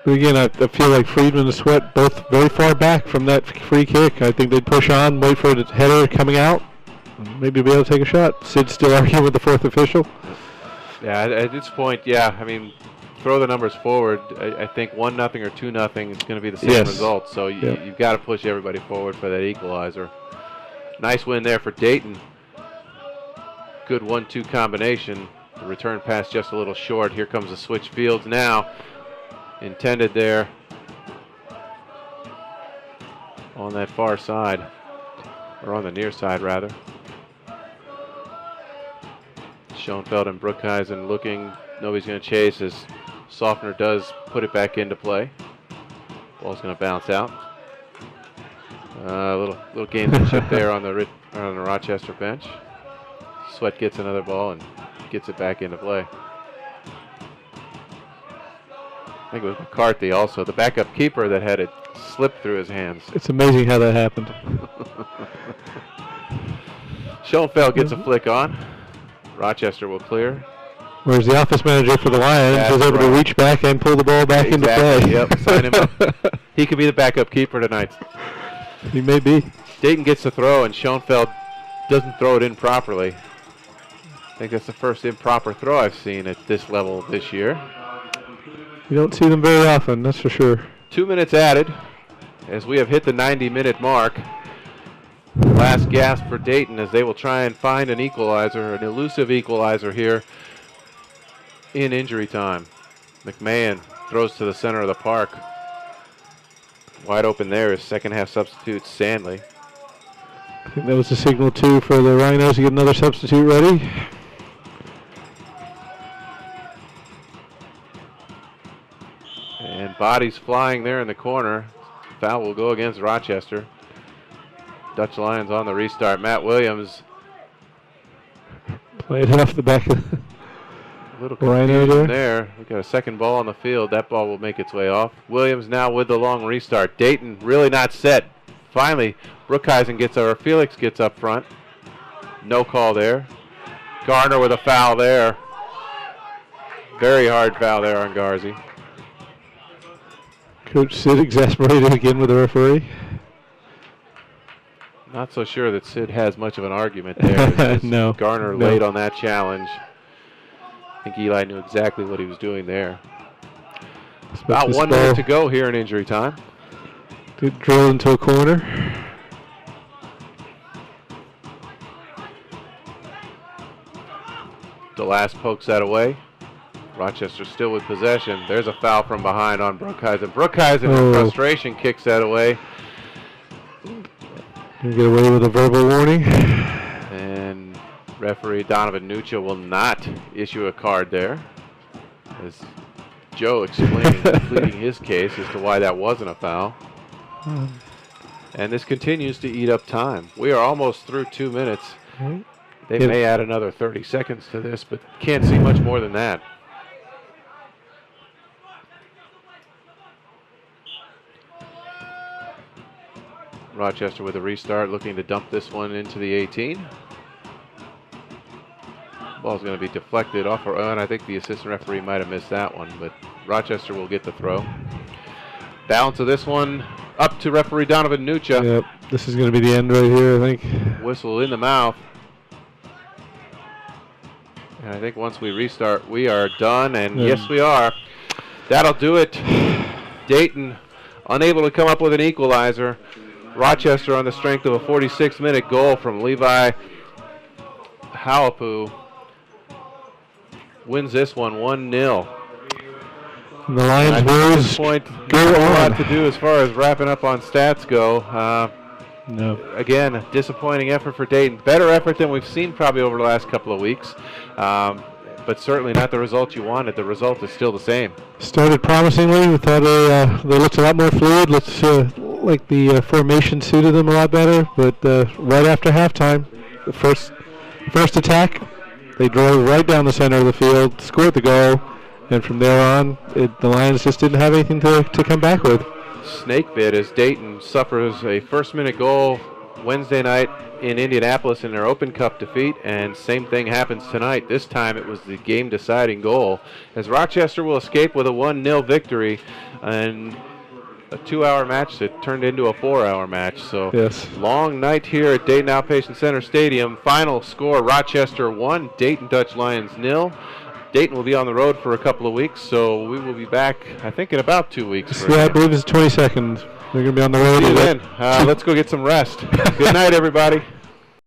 S1: But again, I feel like Friedman and Sweat both very far back from that free kick. I think they'd push on, wait for the header coming out, and maybe be able to take a shot. Sid's still arguing with the fourth official.
S2: Yeah, at this point, yeah, I mean, throw the numbers forward. I think 1-0 or 2-0, it's going to be the same result. So you've got to push everybody forward for that equalizer. Nice win there for Dayton. Good 1-2 combination. The return pass just a little short. Here comes the switch fields now. Intended there on that far side, or on the near side rather. Schoenfeld and Brookhuizen looking, nobody's going to chase as Softner does put it back into play. Ball's going to bounce out. Little gamesmanship there on the Rochester bench. Sweat gets another ball and gets it back into play. I think it was McCarthy also, the backup keeper, that had it slip through his hands.
S1: It's amazing how that happened.
S2: Schoenfeld gets a flick on. Rochester will clear.
S1: Whereas the office manager for the Lions was able to reach back and pull the ball back into play.
S2: Yep, sign him up. He could be the backup keeper tonight.
S1: He may be.
S2: Dayton gets the throw, and Schoenfeld doesn't throw it in properly. I think that's the first improper throw I've seen at this level this year.
S1: You don't see them very often, that's for sure.
S2: 2 minutes added as we have hit the 90-minute mark. Last gasp for Dayton as they will try and find an equalizer, an elusive equalizer here in injury time. McMahon throws to the center of the park. Wide open there is second half substitute Sandley.
S1: I think that was the signal too for the Rhinos to get another substitute ready.
S2: And bodies flying there in the corner. Foul will go against Rochester. Dutch Lions on the restart. Matt Williams.
S1: Played it off the back of the
S2: little confusion there. We've got a second ball on the field. That ball will make its way off. Williams now with the long restart. Dayton really not set. Finally, Brookhuizen gets, or Felix gets up front. No call there. Garner with a foul there. Very hard foul there on Garzi.
S1: Coach Sid exasperated again with the referee.
S2: Not so sure that Sid has much of an argument there.
S1: No.
S2: Garner late on that challenge. I think Eli knew exactly what he was doing there. About 1 minute to go here in injury time.
S1: Good drill into a corner.
S2: The last pokes that away. Rochester still with possession. There's a foul from behind on Brookhuizen. Brookhuizen in frustration kicks that away.
S1: You get away with a verbal warning.
S2: And referee Donovan Nucha will not issue a card there, as Joe explained, pleading his case as to why that wasn't a foul. And this continues to eat up time. We are almost through 2 minutes. They may add another 30 seconds to this, but can't see much more than that. Rochester with a restart, looking to dump this one into the 18. Ball's going to be deflected off, and I think the assistant referee might have missed that one, but Rochester will get the throw. Balance of this one up to referee Donovan Nucha.
S1: Yep, this is going to be the end right here, I think.
S2: Whistle in the mouth. And I think once we restart, we are done, and yes, we are. That'll do it. Dayton unable to come up with an equalizer. Rochester on the strength of a 46-minute goal from Levi Halapu wins this one 1-0.
S1: And the Lions
S2: at this point, not a lot to do as far as wrapping up on stats go.
S1: No.
S2: Again, a disappointing effort for Dayton. Better effort than we've seen probably over the last couple of weeks. but certainly not the result you wanted. The result is still the same.
S1: Started promisingly. We thought they looked a lot more fluid. Looks like the formation suited them a lot better. But right after halftime, the first attack, they drove right down the center of the field, scored the goal, and from there on, the Lions just didn't have anything to come back with.
S2: Snake bit as Dayton suffers a first-minute goal Wednesday night in Indianapolis in their Open Cup defeat, and same thing happens tonight. This time it was the game-deciding goal, as Rochester will escape with a 1-0 victory, and a 2-hour match that turned into a 4-hour match. So
S1: yes.
S2: Long night here at Dayton Outpatient Center Stadium. Final score, Rochester 1, Dayton Dutch Lions 0. Dayton will be on the road for a couple of weeks, so we will be back, I think, in about 2 weeks.
S1: Yeah, I believe it's 22nd. They're going to be on the road.
S2: See you then. Let's go get some rest. Good night, everybody.